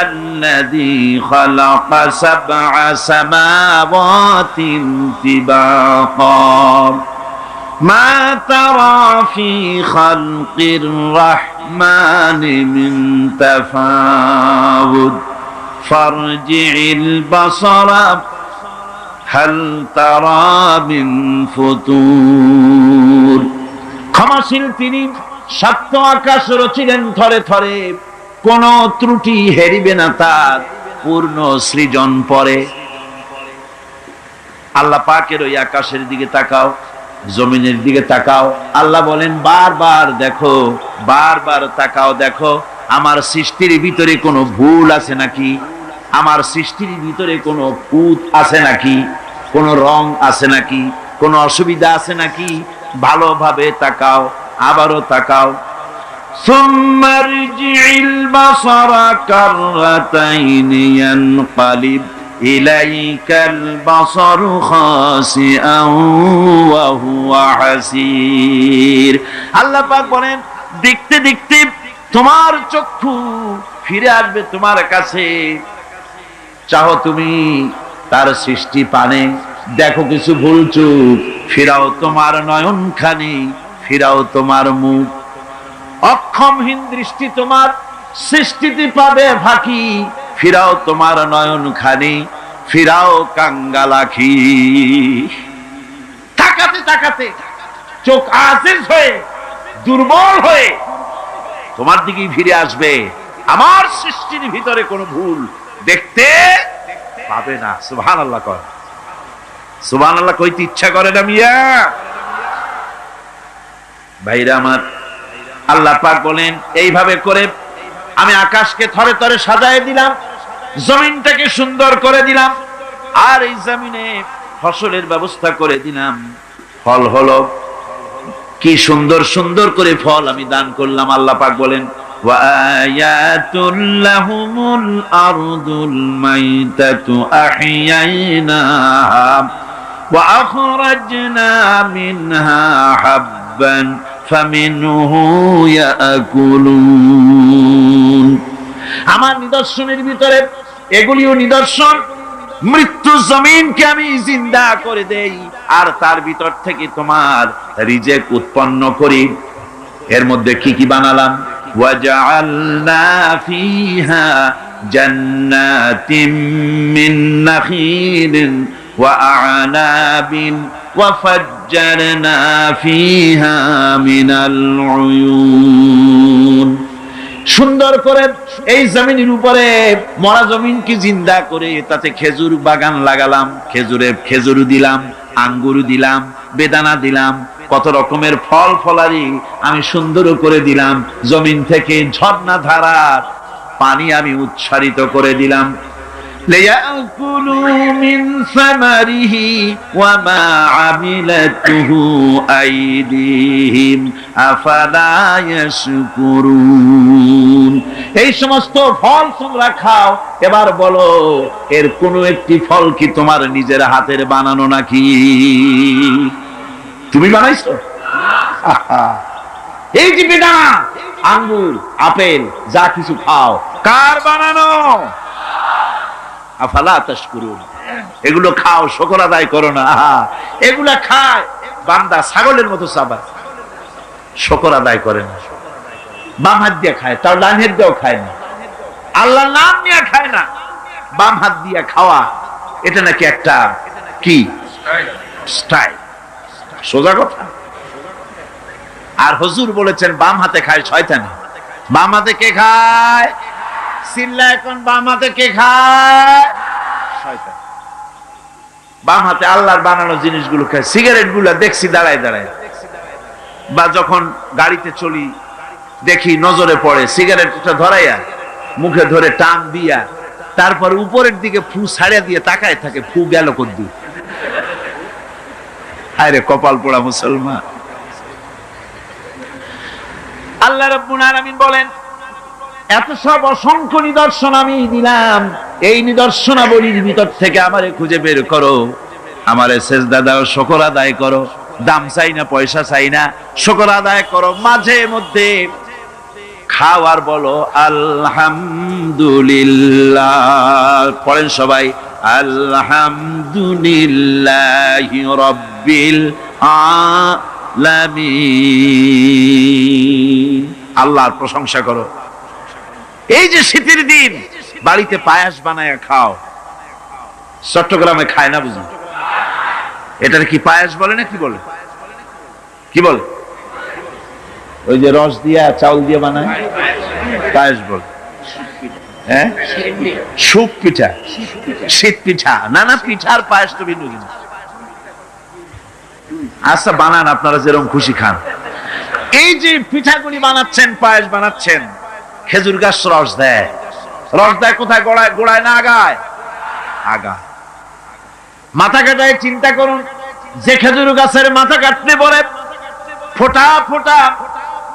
আল্লাযী খালাকা সাবআ সামাওয়াতিন তিবাকা মা তারা ফি খালকির রাহমানি মিন তাফাউদ ফারজি'ল বাসারা হাল তারা মিন ফুতুর। ক্ষমাশীল তিনি, সপ্ত আকাশ রচিলেন থরে থরে, কোন ত্রুটি হেরিবে না তার পূর্ণ সৃজন পরে। আল্লাহ পাকের ওই আকাশের দিকে তাকাও, জমিনের দিকে তাকাও। আল্লাহ বলেন, বারবার দেখো, বারবার তাকাও, দেখো আমার সৃষ্টির ভিতরে কোনো ভুল আছে নাকি, আমার সৃষ্টির ভিতরে কোনো কুত আছে নাকি, কোনো রং আছে নাকি, কোনো অসুবিধা আছে নাকি, ভালোভাবে তাকাও, আবারও তাকাও। সুম্মারজি'ল বাসারা কাররাতাইনি ইয়ানকালিব ইলাইকাল বাসারু খাসিআন ওয়া হুয়া হাসির। আল্লাহ পাক বলেন, দেখতে দেখতে তোমার চক্ষু ফিরে আসবে তোমার কাছে। চাও তুমি তার সৃষ্টি পানে, দেখো কিছু ভুল চুক, ফিরাও তোমার নয়নখানি, ফিরাও তোমার মুখ। অক্ষমহীন দৃষ্টি তোমার সৃষ্টিতে পাবে ফাঁকি, ফিরাও তোমার নয়নখানি, ফিরাও কাঙ্গালাখি। তাকাতে তাকাতে চোখ আজিজ হয়ে, দুর্বল হয়ে তোমার দিকেই ফিরে আসবে। আমার সৃষ্টির ভিতরে কোনো ভুল দেখতে পাবে না। সুবহানাল্লাহ কর, সুবহানাল্লাহ কইতে ইচ্ছা করে না মিয়া? ভাইরা আমার, আল্লাহ পাক বলেন, এইভাবে করে আমি আকাশকে থরে থরে সাজায় দিলাম, জমিনটাকে সুন্দর করে দিলাম, আর এই জমিনে ফসলের ব্যবস্থা করে দিলাম। ফল হলো, কি সুন্দর সুন্দর করে ফল আমি দান করলাম। আল্লাহ পাক বলেন, ওয়া আয়াতুল লাহুমুল আরদুল মাইতাতু আহইয়াইনাহা ওয়া আখরাজনা মিনহা হাববান ফামিনহু ইয়াকুলুন। আমার নিদর্শনের ভিতরে এগুলিও নিদর্শন। মৃত্যু জমিনকে আমি জিন্দা করে দেই, আর তার ভিতর থেকে তোমার রিজেক উৎপন্ন করি। এর মধ্যে কি কি বানালাম? ওয়াজআলনা ফিহা জান্নাতিম মিন নাখিলিন ওয়া আ'নাবিন ওয়া ফাজ্জারনা ফিহা মিনাল উয়ুন। সুন্দর করে এই জমিনের উপরে মরা জমিনকে জিন্দা করে তাতে খেজুর বাগান লাগালাম, খেজুর দিলাম, আঙ্গুর দিলাম, বেদানা দিলাম, কত রকমের ফল ফলারি আমি সুন্দর করে দিলাম। জমিন থেকে ঝর্ণা ধারার পানি আমি উচ্ছারিত করে দিলাম। ليأكلوا من ثمره وما عملته أيديهم أفلا يشكرون। এই সমস্ত ফল তোমরা খাও, এবার বলো এর কোন একটি ফল কি তোমার নিজের হাতের বানানো নাকি? তুমি বানাইছো? এই যে বেদানা, আঙ্গুর, আপেল যা কিছু খাও কার বানানো? আফালা তাশকুরুন। এগুলো খাও, শুকর আদায় করো না। এগুলা খায় বান্দা ছাগলের মতো চাবায়, শুকর আদায় করে না। বাম হাত দিয়ে খায়, তার ডান হাত দিয়েও খায় না। আল্লাহর নাম নিয়ে খায় না। বাম হাত দিয়ে খাওয়া এটা নাকি একটা কি স্টাইল, সোজা কথা। আর হুজুর বলেছেন বাম হাতে খায় শয়তানি। বাম হাতে কে খায়? চিল্লা এখন, বাম হাতে কে খায়? শয়তান। বাম হাতে আল্লাহর বানানো জিনিসগুলো খায়। সিগারেট গুলা দেখছি দাঁড়ায় দাঁড়ায়, বা যখন গাড়িতে চলি দেখি নজরে পড়ে সিগারেটটা ধরাইয়া মুখে ধরে টান দিয়া তারপর উপরের দিকে ফু ছাড়িয়া দিয়ে তাকায় থাকে, ফু গেল কোন দিকে। আরে কপাল পোড়া মুসলমান। আল্লাহ রাব্বুল আলামিন বলেন, এত সব অসংখ্য নিদর্শন আমি দিলাম, এই নিদর্শনাবলীর ভিতর থেকে আমারে খুঁজে বের করো, আমারে সেজদা দাও, শুকর আদায় করো। দাম চাই না, পয়সা চাই না, শুকর আদায় করো। মাঝে মধ্যে খাওয়ার বলো আলহামদুলিল্লাহ। পড়েন সবাই, আলহামদুলিল্লাহি রাব্বিল আলামিন। আল্লাহর প্রশংসা করো। এই যে শীতের দিন বাড়িতে পায়াস বানায় খাও, চট্টগ্রামে খায় না বুঝি? এটার কি পায়াস বলে না কি বলে? কি বলে? ওই যে রস দিয়া চাউল দিয়ে বানায় পায়াস বলে। হ্যাঁ, সুপ পিঠা, শীত পিঠা, নানা পিঠার পায়াস তো ভিন্ন জিনিস। আচ্ছা বানান, আপনারা যেরকম খুশি খান। এই যে পিঠাগুলি বানাচ্ছেন, পায়েস বানাচ্ছেন, খেজুর গাছ রস দেয়। রস দেয় কোথায়? গোড়ায়, গোড়ায় না আগায়? আগা। মাথা কাটায় চিন্তা করুন, যে খেজুর গাছের মাথা কাটতে পরে ফোঁটা ফোঁটা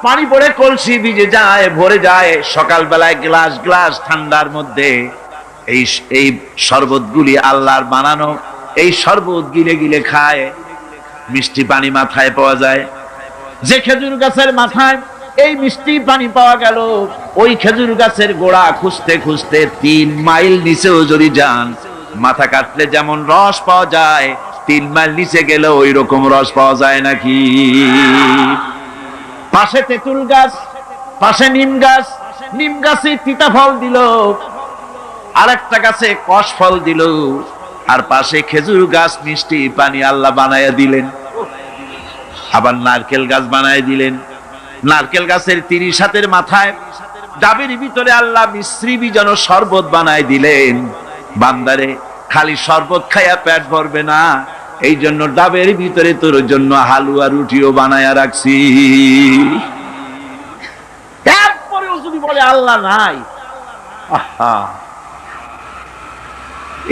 পানি পড়ে কলসি ভিজে যায়, ভরে যায়। সকালবেলায় গ্লাস গ্লাস ঠান্ডার মধ্যে এই শরবতগুলি আল্লাহর বানানো, এই শরবত গিলে গিলে খায়। মিষ্টি পানি মাথায় পাওয়া যায়। যে খেজুর গাছের মাথায় এই মিষ্টি পানি পাওয়া গেল, ওই খেজুর গাছের গোড়া খুঁজতে খুঁজতে 3 মাইল নিচেও যদি যান, মাথা কাটলে যেমন রস পাওয়া যায়, 3 মাইল নিচে গেলে ওই রকম রস পাওয়া যায় নাকি? পাশে তেঁতুল গাছ, পাশে নিম গাছ, নিম গাছে তিতা ফল দিল, আরেকটা গাছে কষ ফল দিল, আর পাশে খেজুর গাছ মিষ্টি পানি আল্লাহ বানায়া দিলেন। আবার নারকেল গাছ বানায় দিলেন। নারকেল গাছের 30 হাতের মাথায় ডাবের ভিতরে আল্লাহ মিশ্রি বীজানো শরবত বানায় দিলেন। বান্দারে খালি শরবত খাইয়া পেট ভরবে না, এই জন্য ডাবের ভিতরে তোর জন্য হালুয়া রুটিও বানায়া রাখছি। এরপরেও যদি বলে আল্লাহ নাই,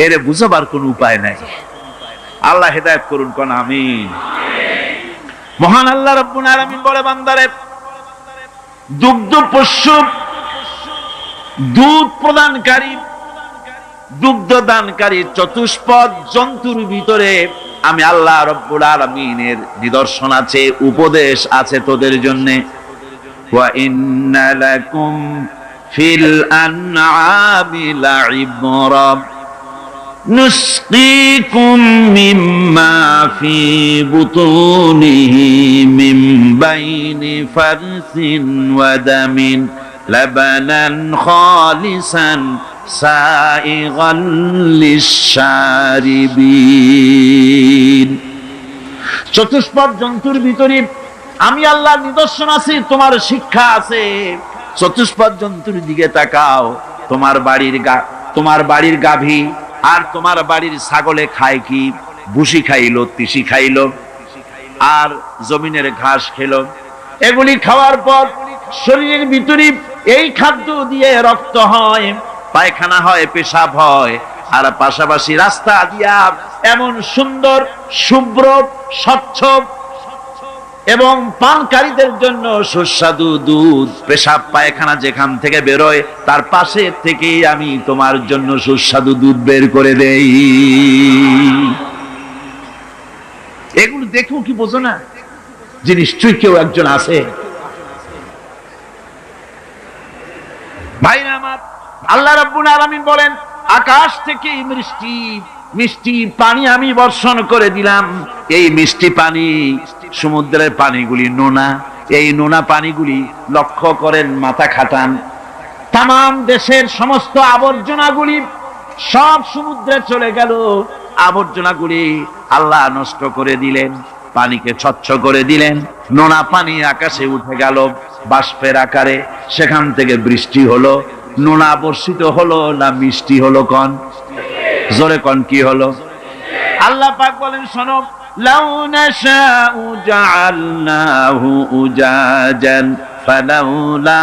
এরে বুঝাবার কোন উপায় নাই। আল্লাহ হেদায়েত করুন, কোন আমিন। মহান আল্লাহ রাব্বুল আলামিন বলে, বান্দারে দুগ্ধ পোষ্য, দুধ প্রদানকারী, দুগ্ধ দানকারী চতুষ্পদ জন্তুর ভিতরে আমি আল্লাহ রাব্বুল আলামিনের নিদর্শন আছে, উপদেশ আছে তোদের জন্য। ওয়া ইন্না লাকুম ফিল আনআমি লাইবরা نسقيكم مما في بطونه من بين فرث ودم لبنا خالصا سائغا للشاربين। চতুষ্পদ জন্তুর ভিতরে আমি আল্লাহর নিদর্শন আছে, তোমার শিক্ষা আছে। চতুষ্পদ জন্তুর দিকে তাকাও। তোমার বাড়ির গাভী আর তোমার বাড়ির ছাগলে খায় কি? ভুসি খাইলো, তিসি খাইলো, আর জমিনের ঘাস খেলো। এগুলি খাওয়ার পর শরীরের ভিতরে এই খাদ্য দিয়ে রক্ত হয়, পায়খানা হয়, পেশাব হয়, আর পাশাপাশি রাস্তা দিয়া এমন সুন্দর শুভ্র স্বচ্ছ এবং পানকারীদের জন্য সুস্বাদু দুধ, পেশাব পায়খানা যেখান থেকে বেরোয় তার পাশে থেকেই আমি তোমার জন্য সুস্বাদু দুধ বের করে দেই। এগুলো দেখো কি বোঝো না যে নিশ্চয়ই কেউ একজন আছে? ভাইরা আমার, আল্লাহ রাব্বুল আলামিন বলেন আকাশ থেকে মিষ্টি মিষ্টি পানি আমি বর্ষণ করে দিলাম। এই মিষ্টি পানি, সমুদ্রের পানিগুলি নোনা, এই নোনা পানিগুলি লক্ষ্য করেন, মাথা খাটান, তাম দেশের সমস্ত আবর্জনাগুলি সব সমুদ্রে চলে গেল। আবর্জনাগুলি আল্লাহ নষ্ট করে দিলেন, পানিকে স্বচ্ছ করে দিলেন। নোনা পানি আকাশে উঠে গেল বাষ্পের আকারে, সেখান থেকে বৃষ্টি হলো। নোনা বর্ষিত হলো না মিষ্টি হলো? কন জোরে কন, কি হলো? আল্লাহ পাক বলেন শোনো, লাউ নাশাউ জাআলনাহু উজাজান ফালাউলা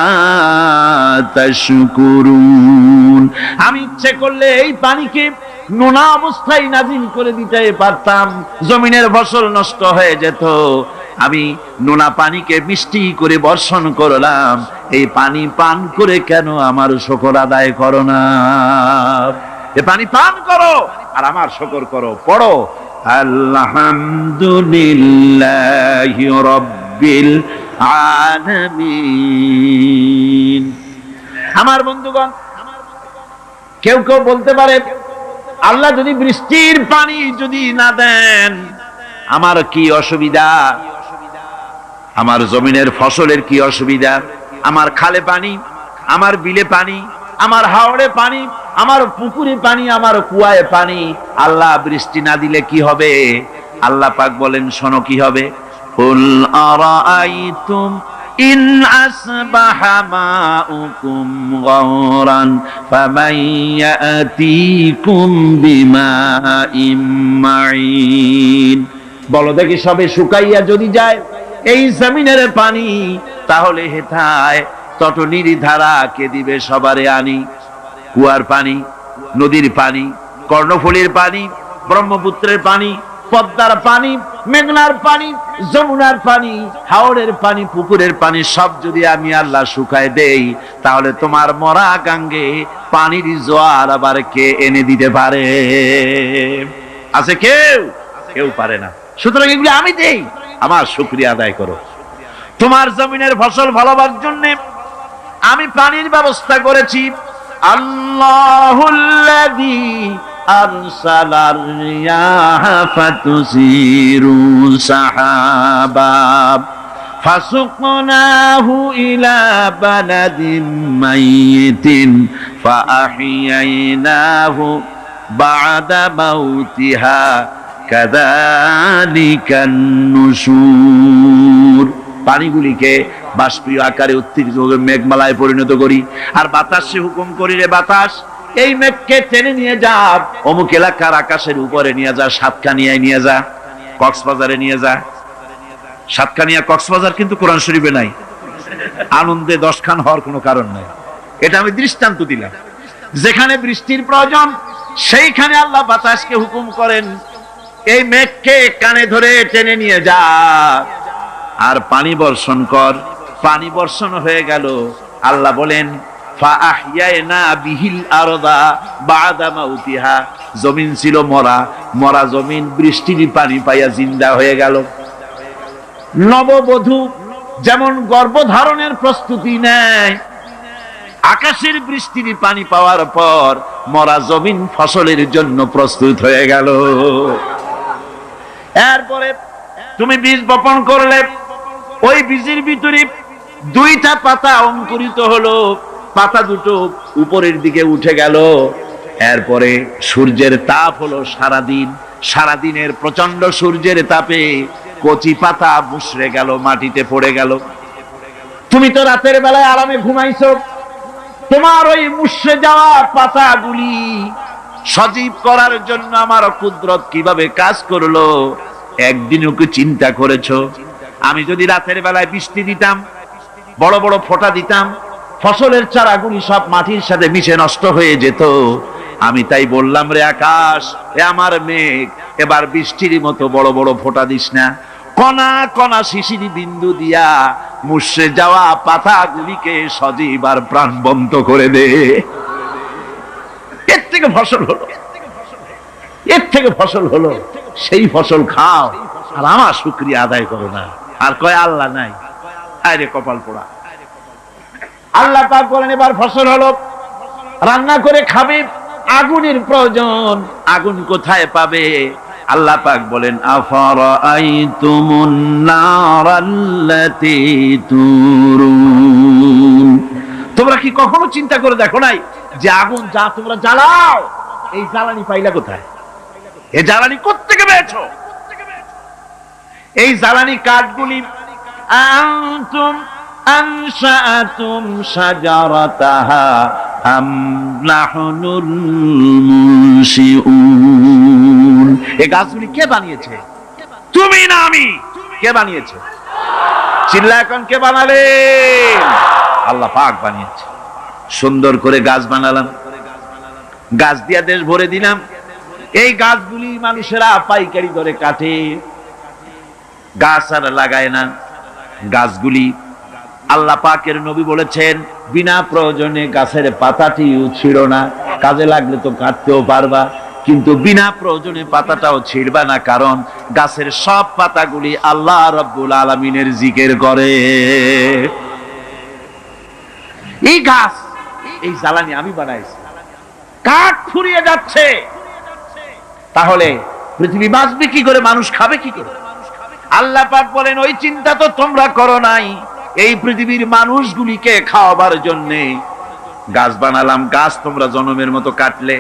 তাশকুরুন। আমি ইচ্ছে করলে এই পানিকে নোনা অবস্থায় নাজিল করে দিতে পারতাম, জমিনের ফসল নষ্ট হয়ে যেত। আমি নোনা পানিকে মিষ্টি করে বর্ষণ করলাম, এই পানি পান করে কেন আমার শুকর আদায় করো না? এ পানি পান করো আর আমার শুকর করো। পড়ো আলহামদুলিল্লাহি রাব্বিল আলামিন। আমার বন্ধুগণ, কেউ কেউ বলতে পারে আল্লাহ যদি বৃষ্টির পানি যদি না দেন আমার কি অসুবিধা, আমার জমিনের ফসলের কি অসুবিধা? আমার খালে পানি, আমার বিলে পানি, আমার হাওড়ে পানি, আমার পুকুরে পানি, আমার কুয়ায় পানি, আল্লাহ বৃষ্টি না দিলে কি হবে? আল্লাহ পাক বলেন শোনো কি হবে। কুল আরাআইতুম ইন আসবাহা মাউকুম গাওরান ফামান ইয়াতিকুম বিমাইম মাইন। বলো দেখি, সবে শুকাইয়া যদি যায় এই জমিনের পানি, তাহলে হেথায় তটনির ধারা কে দিবে সবারে আনি? কুয়ার পানি, নদীর পানি, কর্ণফুলীর পানি, ব্রহ্মপুত্রের পানি, পদ্মার পানি, মেঘনার পানি, যমুনার পানি, হাওড়ের পানি, পুকুরের পানি সব যদি আমি আল্লাহ শুকায় দেই, তাহলে তোমার মরা গাঙ্গে পানির জোয়ার আবার কে এনে দিতে পারে? আছে কেউ? কেউ পারে না। সুতরাং এগুলো আমি দেই, আমার শুকরিয়া আদায় করো। তোমার জমিনের ফসল ভালোবার জন্য আমি পানির ব্যবস্থা করেছি। আল্লাহুল্লাযী আরসালার রিয়াহা ফাতুসিরু সাহাবা ফাসুকনাহু ইলা বালাদিন মাইয়িতিন ফাআহইয়াইনাহু বা'দা মাউতিহা কাযালিকান নুশুর। পানিগুলিকে বাষ্পীয় আকারে উত্তীর্ণ মেঘমালায় পরিণত করি, আর বাতাসে হুকুম করি, রে বাতাস এই মেঘকে টেনে নিয়ে যা অমুক এলাকার আকাশের উপরে নিয়ে যা, সাতকানিয়ায় নিয়ে যা, কক্সবাজারে নিয়ে যা। সাতকানিয়া কক্সবাজার কিন্তু কোরআন শরীফে নাই, আনন্দে 10 খান হওয়ার কোনো কারণ নাই। এটা আমি দৃষ্টান্ত দিলাম। যেখানে বৃষ্টির প্রয়োজন সেইখানে আল্লাহ বাতাসকে হুকুম করেন এই মেঘকে কানে ধরে টেনে নিয়ে যা আর পানি বর্ষণ কর। পানি বর্ষণ হয়ে গেল। আল্লাহ বলেন ফাআহইয়ানা বিহিল আরদা বা'দা মাউতিহা। জমিন ছিল মরা, মরা জমিন বৃষ্টির পানি পাইয়া জিন্দা হয়ে গেল। নববধূ যেমন গর্ভধারণের প্রস্তুতি নেয়, আকাশের বৃষ্টির পানি পাওয়ার পর মরা জমিন ফসলের জন্য প্রস্তুত হয়ে গেল। এরপরে তুমি বীজ বপন করলে, ওই বীজের ভিতরে 2টা পাতা অঙ্কুরিত হলো, পাতা দুটো উপরের দিকে উঠে গেল। এরপরে সূর্যের তাপ হলো সারাদিন, সারাদিনের প্রচন্ড সূর্যের তাপে কচি পাতা মুষড়ে গেল, মাটিতে পড়ে গেল। তুমি তো রাতের বেলায় আরামে ঘুমাইছো, তোমার ওই মুষড়ে যাওয়া পাতাগুলি সজীব করার জন্য আমার কুদরত কিভাবে কাজ করলো একদিনও কি চিন্তা করেছো? আমি যদি রাতের বেলায় বৃষ্টি দিতাম, বড় বড় ফোঁটা দিতাম, ফসলের চারাগুলি সব মাটির সাথে মিশে নষ্ট হয়ে যেত। আমি তাই বললাম, রে আকাশ, এ আমার মেঘ, এবার বৃষ্টির মতো বড় বড় ফোঁটা দিস না, কণা কণা শিশির বিন্দু দিয়া মুষড়ে যাওয়া পাতাগুলিকে সজীব আর প্রাণবন্ত করে দে। এর থেকে ফসল হলো, এর থেকে ফসল হলো, সেই ফসল খাও আর আমার শুকরিয়া আদায় করো না। আর কয় আল্লাহ নাই, আরে কপাল পোড়া। আল্লাহ পাক বলেন এবার ফসল হলো, রান্না করে খাবে, আগুনের প্রয়োজন, আগুন কোথায় পাবে? আল্লাহ পাক বলেন আফারাআইতুমুন নারাল্লাতী তুরুন, তোমরা কি কখনো চিন্তা করে দেখো নাই যে আগুন যা তোমরা জ্বালাও, এই জ্বালানি পাইলা কোথায়? এই জ্বালানি কোত্থেকে পেয়েছো? এই জ্বালানি কাঠগুলি আনতুম আনশাআতুম শাজারাতাহা আম নাহনুল মুনশিউন, এই গাছগুলি কে বানিয়েছে? তুমি না আমি। কে বানিয়েছে? চিল্লা এখন কে বানালেন? আল্লাহ পাক বানিয়েছে। সুন্দর করে গাছ বানালাম, গাছ দিয়া দেশ ভরে দিলাম। এই গাছগুলি মানুষেরা পাইকারি দরে কাটে, গাছ আর লাগায় না। গাছগুলি আল্লাহ পাকের নবী বলেছেন বিনা প্রয়োজনে গাছের পাতাটিও ছিঁড়ো না, কাজে লাগলে তো কাটতেও পারবা, কিন্তু বিনা প্রয়োজনে পাতাটাও ছিঁড়বা না, কারণ গাছের সব পাতাগুলি আল্লাহ রাব্বুল আলামিনের জিকির করে। এই গাছ, এই জ্বালানি আমি বানাইছি, কাঠ ফুরিয়ে যাচ্ছে, তাহলে পৃথিবী বাঁচবে কি করে, মানুষ খাবে কি করে? আল্লাহ পাক বলেন ওই চিন্তা তো তোমরা করো নাই, এই পৃথিবীর মানুষগুলিকে খাওয়াবার জন্য গাছ বানালাম। গাছ তোমরা জনমের মতো কাটলে,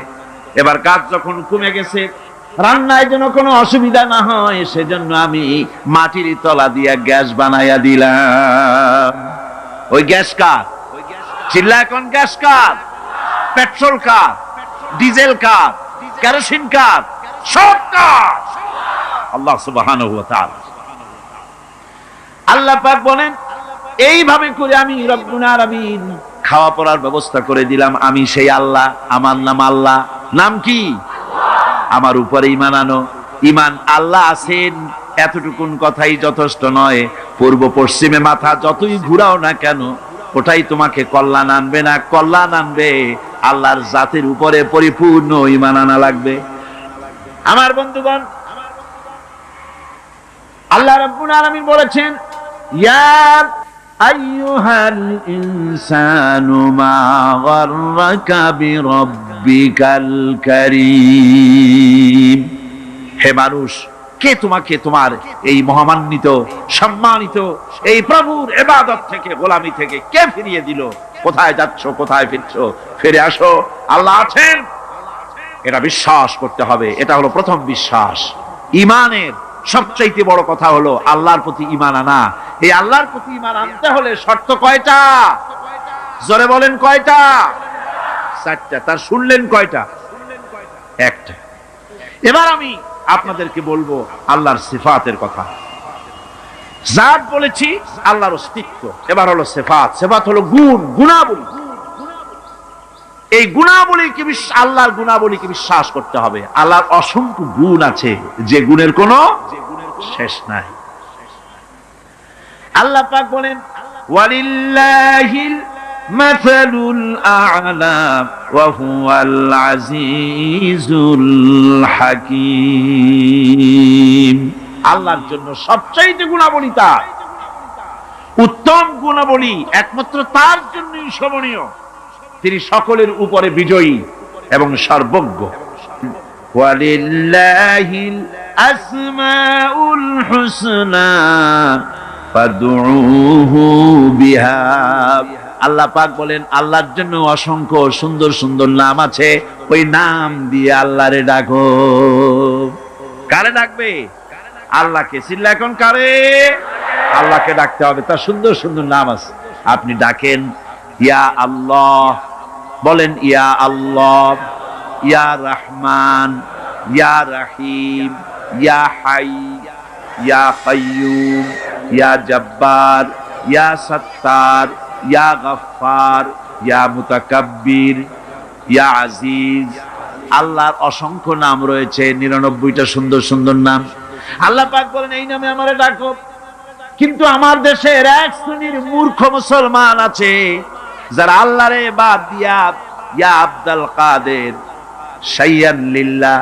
এবার গাছ যখন কমে গেছে, রান্নায় যেন কোনো অসুবিধা না হয় সেজন্য আমি মাটির তলা দিয়া গ্যাস বানাইয়া দিলাম। ওই গ্যাস কার? চিল্লা এখন গ্যাস কার? পেট্রোল কার? ডিজেল কার? কেরোসিন কার? সব কার? আল্লাহ সুবহানাহু ওয়া তাআলা। আল্লাহ পাক বলেন এইভাবে করে আমি রব্বুল আলামিন খাওয়া পড়ার ব্যবস্থা করে দিলাম। আমি সেই আল্লাহ, আমার নাম আল্লাহ। নাম কি? আমার উপরে ঈমান আনো। ঈমান আল্লাহ আছেন এতটুকুন কথাই যথেষ্ট নয়, পূর্ব পশ্চিমে মাথা যতই ঘুরাও না কেন ওটাই তোমাকে কল্যাণ আনবে না। কল্যাণ আনবে আল্লাহর জাতের উপরে পরিপূর্ণ ঈমান আনা লাগবে। আমার বন্ধুগণ, আল্লাহ রাব্বুল আলামিন বলেছেন ইয়া আইয়ুহাল ইনসানু মা গাররাকা বিরাব্বিকাল কারীম, হে মানুষ, কে তোমাকে তোমার এই মহামান্বিত সম্মানিত এই প্রভুর ইবাদত থেকে, গোলামি থেকে কে ফিরিয়ে দিল? কোথায় যাচ্ছ, কোথায় ফিরছো? ফিরে আসো, আল্লাহ আছেন, এটা বিশ্বাস করতে হবে। এটা হলো প্রথম বিশ্বাস। ঈমানের সবচাইতে বড় কথা হলো আল্লাহর প্রতি ঈমান আনা। এই আল্লাহর প্রতি ঈমান আনতে হলে শর্ত কয়টা? জোরে বলেন কয়টা? চারটা। তার শুনলেন কয়টা? একটা। এবার আমি আপনাদেরকে বলবো আল্লাহর সিফাতের কথা। জাত বলেছি, আল্লাহর অস্তিত্ব। এবার হলো সিফাত। সিফাত হলো গুণ, গুণাবলী। এই গুণাবলীকে, আল্লাহর গুণাবলীকে বিশ্বাস করতে হবে। আল্লাহর অসংখ্য গুণ আছে, যে গুণের কোনো শেষ নাই। আল্লাহ পাক বলেন ওয়ালিল্লাহিল মাসালুল আ'লা ওয়া হুয়াল আজিজুল হাকীম। আল্লাহর জন্য সবচাইতে গুণাবলী তার, উত্তম গুণাবলী একমাত্র তার জন্যই শোভনীয়। তিনি সকলের উপরে বিজয়ী এবং সর্বজ্ঞ। ওয়ালিল্লাহিল আসমাউল হুসনা ফাদউহু বিহা। আল্লাহ পাক বলেন আল্লাহর জন্য অসংখ্য সুন্দর সুন্দর নাম আছে, ওই নাম দিয়ে আল্লাহরে ডাকো। কারে ডাকবে? আল্লাহকে। চিল্লা এখন কারে? আল্লাহকে ডাকতে হবে, তার সুন্দর সুন্দর নাম আছে। আপনি ডাকেন ইয়া আল্লাহ, বলেন ইয়া আল্লাহ, ইয়া রহমান, ইয়া রহিম, ইয়া হাই, ইয়া কাইয়ুম, ইয়া জব্বার, ইয়া সত্তার, ইয়া গফফার, ইয়া মুতাকাব্বির, ইয়া আজিজ, আল্লাহর অসংখ্য নাম রয়েছে, 99টা সুন্দর সুন্দর নাম। আল্লাহ পাক বলেন এই নামে আমারে ডাকো। কিন্তু আমার দেশের এক শ্রেণীর মূর্খ মুসলমান আছে যারা আল্লাহরে বাদ দিয়া ইয়া আব্দুল কাদের শাইয়ান লিল্লাহ,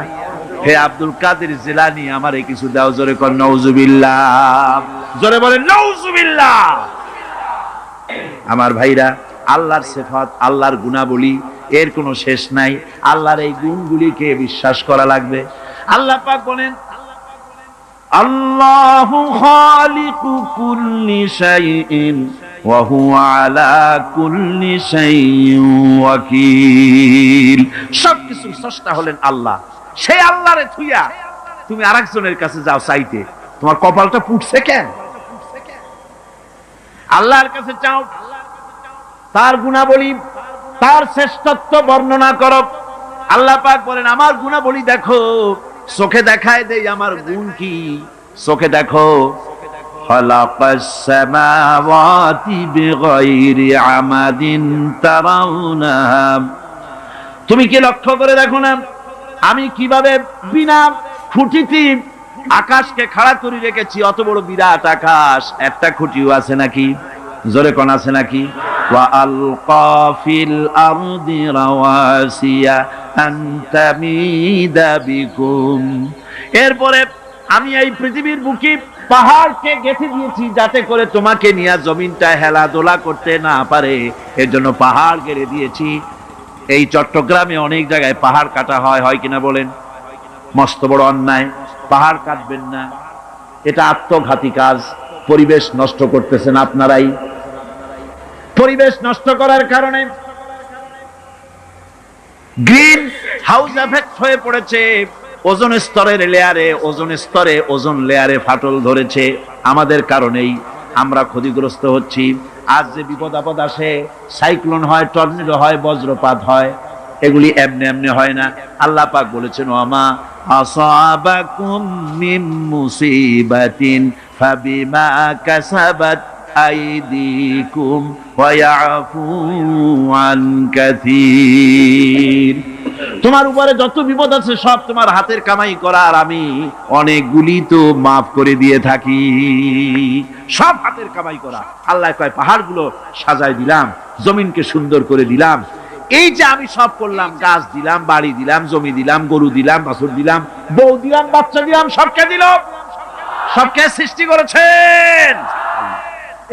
হে আব্দুল কাদের জিলানী আমারে কিছু দাও, জোরে কর নাউজুবিল্লাহ, জোরে বলেন নাউজুবিল্লাহ। আমার ভাইরা, আল্লাহর সিফাত, আল্লাহর গুণাবলী এর কোনো শেষ নাই। আল্লাহর এই গুণগুলিকে বিশ্বাস করা লাগবে। আল্লাহ পাক বলেন আল্লাহু খালিকু কুল্লি শাইইন ওয়া হুয়া আলা কুল্লি শাইইন ওয়াকিল। সবকিছুর স্রষ্টা হলেন আল্লাহ। সেই আল্লাহরে থুইয়া তুমি আরেকজনের কাছে যাও চাইতে, তোমার কপালটা পুড়ছে কেন? আল্লাহর কাছে চাও, তার গুণাবলী, তার শ্রেষ্ঠত্ব বর্ণনা করো। আল্লাহ পাক বলেন আমার গুণাবলী দেখো, চোখে দেখায় দেই আমার গুণ কি, চোখে দেখো। খালাকাস সামাওয়াতি বিগাইরি আমাদিন তারাউনাহা, তুমি কি লক্ষ্য করে দেখো না আমি কিভাবে বিনা খুঁটিতে আকাশকে খাড়া করে রেখেছি? অত বড় বিরাট আকাশ, একটা খুঁটিও আছে নাকি? জোরে কোন আছে নাকি? ওয়া আলকা ফিল আরদি রাওয়াসিয়া আন তামিদা বিকুম, এরপরে আমি এই পৃথিবীর বুকে পাহাড়কে গেঁথে দিয়েছি যাতে করে তোমাকে নিয়ে জমিনটা হেলাদোলা করতে না পারে, এর জন্য পাহাড় গেড়ে দিয়েছি। এই চট্টগ্রামে অনেক জায়গায় পাহাড় কাটা হয়, হয় কিনা বলেন? মস্ত বড় অন্যায়, পাহাড় কাটবেন না, এটা আত্মঘাতী কাজ। পরিবেশ নষ্ট করতেছেন আপনারাই। পরিবেশ নষ্ট করার কারণে গ্রিন হাউস এফেক্ট হয়ে পড়েছে। ওজোন স্তরের লেয়ারে, ওজোন স্তরে, ওজোন লেয়ারে ফাটল ধরেছে। আমাদের কারণেই আমরা ক্ষতিগ্রস্ত হচ্ছি। আজ যে বিপদ আপদ আসে, সাইক্লোন হয়, টর্নেডো হয়, বজ্রপাত হয়, এগুলি এমনি এমনি হয় না। আল্লাহ পাক বলেছেন ওয়ামা আসাবাকুম মিন মুসিবাতিন ফাবিমা কাসাবাত আইদিকুম ওয়া ইয়াফু আন কাসীর। তোমার উপরে যত বিপদ আছে সব তোমার হাতের কামাই করা, আর আমি অনেকগুলি তো মাফ করে দিয়ে থাকি। সব হাতের কামাই করা। আল্লাহ কয় পাহাড়গুলো সাজায় দিলাম, জমিনকে সুন্দর করে দিলাম। এই যে আমি সব করলাম, গাছ দিলাম, বাড়ি দিলাম, জমি দিলাম, গরু দিলাম, বাছুর দিলাম, বউ দিলাম, বাচ্চা দিলাম, সবকে দিল। সবকে সৃষ্টি করেছেন।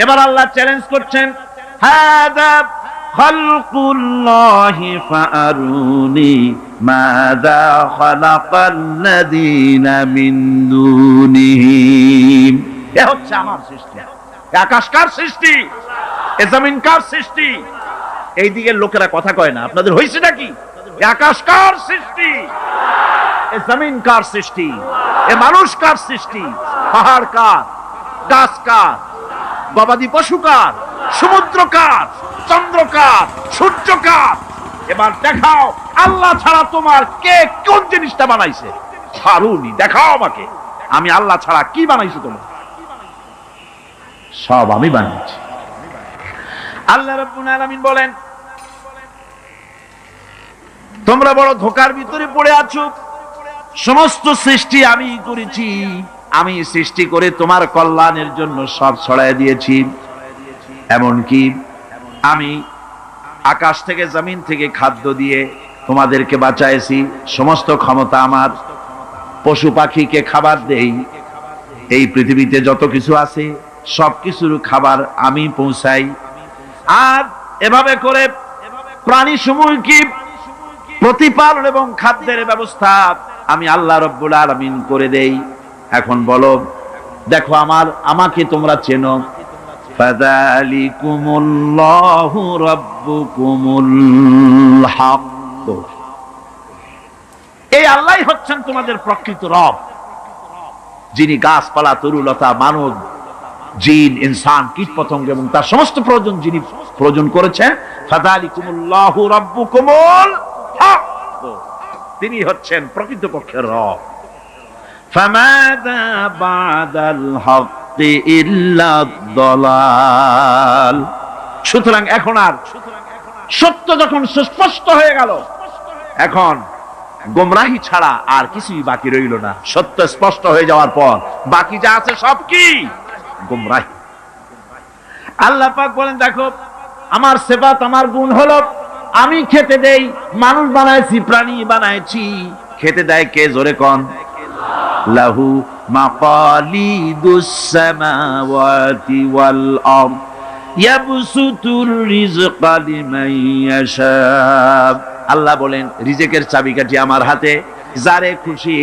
এবার আল্লাহ চ্যালেঞ্জ করছেন, হাদা খালকুল্লাহি ফাআরুনি মাযা খালাকাল্লাযীনা মিন দুনিহি। এ হচ্ছে আমার সৃষ্টি। আকাশ কার সৃষ্টি? এ জমিন কার সৃষ্টি? এই দিকের লোকেরা কথা কয় না, আপনাদের হইছে নাকি? আকাশ কার সৃষ্টি? এ জমিন কার সৃষ্টি? এ মানুষ কার সৃষ্টি? পাহাড় কার? গাছ কার? গবাদি পশু কার? সমুদ্র কার? চন্দ্র কার? সূর্য কার? এবার দেখাও আল্লাহ ছাড়া তোমার কে কোন জিনিসটা বানাইছে? ফারুনি, দেখাও আমাকে, আমি আল্লাহ ছাড়া কি বানাইছি তোমার? সব আমি বানিয়েছি। আল্লাহ রাব্বুল আলামিন বলেন তোমরা বড় ধোঁকার ভিতরে পড়ে আছো। সমস্ত সৃষ্টি আমি করেছি, আমি সৃষ্টি করে তোমার কল্যাণের জন্য সব ছড়ায় দিয়েছি। এমনকি আমি আকাশ থেকে জমিন থেকে খাদ্য দিয়ে তোমাদেরকে বাঁচাইছি। সমস্ত ক্ষমতা আমার। পশু পাখিকে খাবার দেই। এই পৃথিবীতে যত কিছু আছে সবকিছুর খাবার আমি পৌঁছাই। আর এভাবে করে প্রাণী সমূহকে প্রতিপালন এবং খাদ্যের ব্যবস্থা আমি আল্লাহ রাব্বুল আলামিন করে দেই। এখন বলো, দেখো আমাকে তোমরা চেনো। ফাযালিকুমুল্লাহু রাব্বুকুমুল হক। এই আল্লাহই হচ্ছেন তোমাদের প্রকৃত রব, যিনি গাছপালা, তরুলতা, মানব, জিন, ইনসান, কীট পতঙ্গ এবং তার সমস্ত প্রয়োজন যিনি প্রয়োজন করেছেন। ফাযালিকুমুল্লাহু রাব্বুকুমুল হক, তিনি হচ্ছেন প্রকৃতপক্ষের রব। ফামাযা বা'দাল হক্কি ইল্লা দালাল। সুতরাং এখন আর সত্য যখন সুস্পষ্ট হয়ে গেল, এখন গোমরাহি ছাড়া আর কিছুই বাকি রইল না। সত্য স্পষ্ট হয়ে যাওয়ার পর বাকি যা আছে সব কি? গোমরাহি। আল্লাহ পাক বলেন, দেখো আমার সিফাত, আমার গুণ হলো আমি খেতে দেই, মানুষ বানাইছি, প্রাণী বানাইছি, খেতে দেয় কে? জোরে কোন? লাহু মাকালিদুস সামাওয়াতি ওয়াল আরদ ইয়াবসুতুর রিজকা লিমান ইয়াশা। আল্লাহ বলেন রিজেকের চাবিকাঠি আমার হাতে, যারে খুশি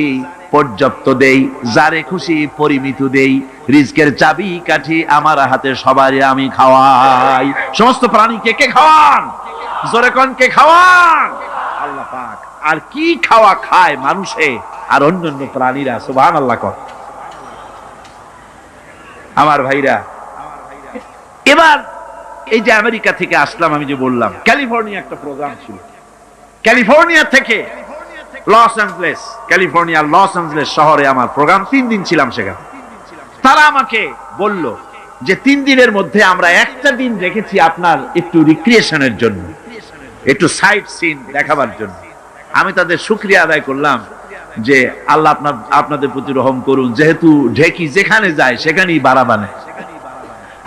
পর্যাপ্ত দেই, যারে খুশি পরিমিত দেই। রিজকের চাবিকাঠি আমার হাতে, সবারই আমি খাওয়াই। সমস্ত প্রাণীকে কে খাওয়ান? জোরে কোন কে খাওয়ান? আল্লাহ পাক। আর কি খাওয়া খায় মানুষে আর অন্যান্য প্রাণীরা? সুবহানাল্লাহ কর। আমার ভাইরা, এবার এই যে আমেরিকা থেকে আসলাম, আমি যে বললাম ক্যালিফোর্নিয়া একটা প্রোগ্রাম ছিল, ক্যালিফোর্নিয়া থেকে লস অ্যাঞ্জেলেস, ক্যালিফোর্নিয়ার লস অ্যাঞ্জেলেস শহরে আমার প্রোগ্রাম। 3 দিন ছিলাম সেখানে। তারা আমাকে বলল যে 3 দিনের মধ্যে আমরা একটা দিন রেখেছি আপনার একটু রিক্রিয়েশনের জন্য, একটু সাইট সিন দেখাবার জন্য। আমি তাদের শুকরিয়া আদায় করলাম যে আল্লাহ আপনাদের প্রতি রহম করুন, যেহেতু ঢেকি যেখানে যায় সেখানেই বাড়া বানায়।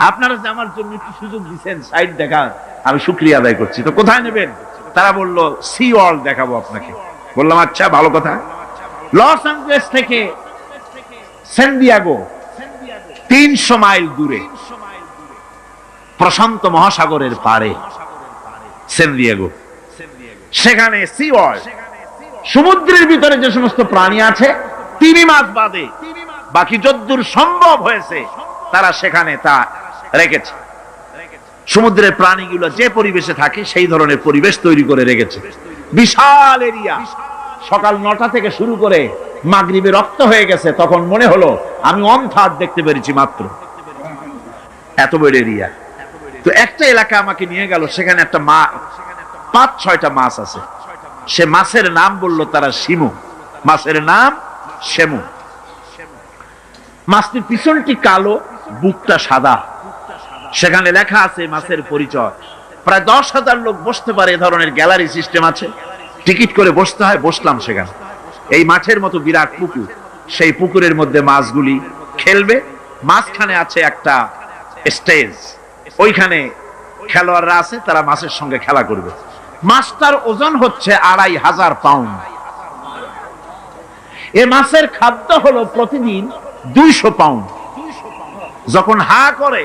আপনারা যে আমার জন্য একটু সুযোগ দিচ্ছেন সাইট দেখার, আমি শুকরিয়া আদায় করছি। তো কোথায় নেবেন? তারা বলল সি ওয়ার্ল্ড দেখাবো আপনাকে। বললাম আচ্ছা, ভালো কথা। লস অ্যাঞ্জেলেস থেকে সান দিয়েগো 300 মাইল দূরে, প্রশান্ত মহাসাগরের পাড়ে সান দিয়েগো। সেখানে সি ওয়ার্ল্ড, সমুদ্রের ভিতরে যে সমস্ত প্রাণী আছে, তিমি মাছ বাদে বাকি যদ্দূর সম্ভব হয়েছে তারা সেখানে তা রেখেছে। সমুদ্রের প্রাণীগুলো যে পরিবেশে থাকে সেই ধরনের পরিবেশ তৈরি করে রেখেছে। বিশাল এরিয়া। সকাল 9টা থেকে শুরু করে মাগরিবে রক্ত হয়ে গেছে, তখন মনে হলো আমি অন্থার দেখতে পেরেছি মাত্র। এত বড় এরিয়া। তো একটা এলাকা আমাকে নিয়ে গেল, সেখানে একটা 5-6টা মাছ আছে। সে মাছের নাম বলল তারা শিমু। মাছের নাম শিমু। মাছটির পিছনটি কালো, বুকটা সাদা। সেখানে লেখা আছে মাছের পরিচয়। প্রায় 10,000 লোক বসতে পারে, এ ধরনের গ্যালারি সিস্টেম আছে। টিকিট করে বসতে হয়। বসলাম সেখানে। এই মাঠের মতো বিরাট পুকুর, সেই পুকুরের মধ্যে মাছগুলি খেলবে। মাঝখানে আছে একটা স্টেজ, ওইখানে খেলোয়াড়রা আছে, তারা মাছের সঙ্গে খেলা করবে। মাছটার ওজন হচ্ছে 2,500 পাউন্ড। এ মাছের খাদ্য হলো প্রতিদিন 200 পাউন্ড। যখন হা করে,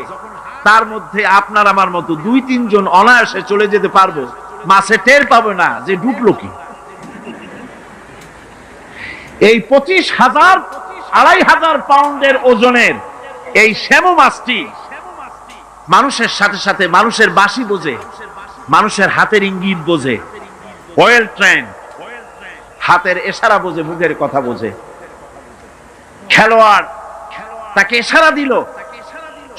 তার মধ্যে আপনার আমার মতো 2-3 জন অনায়াসে চলে যেতে পারবো, মাছে টের পাবে না যে ঢুকলো কি। এই 25,000-2,500 পাউন্ডের ওজনের এই শ্যামু মাছটি মানুষের সাথে সাথে মানুষের বাঁশি বোঝে, মানুষের হাতের ইঙ্গিত বোঝে, ওয়েল ট্রেন, হাতের ইশারা বোঝে, মুখের কথা বোঝে। খেলোয়াড় তাকে ইশারা দিল,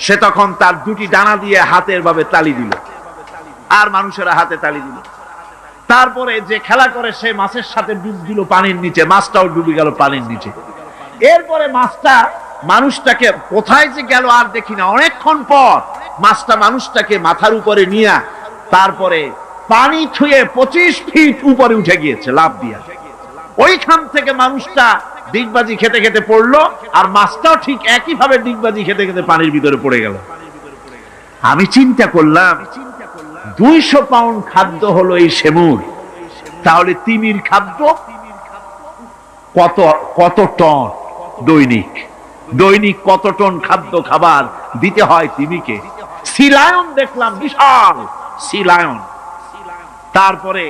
সে তখন তার 2টি ডানা দিয়ে হাতের ভাবে তালি দিল, আর মানুষেরা হাতে তালি দিল। তারপরে যে খেলা করে সে মাছের সাথে ডুব দিল পানির নিচে, মাছটাও ডুবে গেল পানির নিচে। এরপরে মাছটা মানুষটাকে কোথায় যে গেল আর দেখি না। অনেকক্ষণ পর মাছটা মানুষটাকে মাথার উপরে নিয়ে তারপরে পানি ছুঁয়ে 25 ফিট উপরে উঠে গিয়েছে লাফ দিয়া। ওইখান থেকে মানুষটা ডিগবাজি খেতে খেতে পড়লো, আর মাছটাও ঠিক একই ভাবে ডিগবাজি খেতে খেতে পানির ভিতরে পড়ে গেল। আমি চিন্তা করলাম 200 পাউন্ড খাদ্য হলো এই সেমুর, তাহলে তিমির খাদ্য কত টন দৈনিক? দৈনিক কত টন খাদ্য খাবার দিতে হয় তিমিকে? সি লায়ন দেখলাম, বিশাল সি লায়ন। তারপরে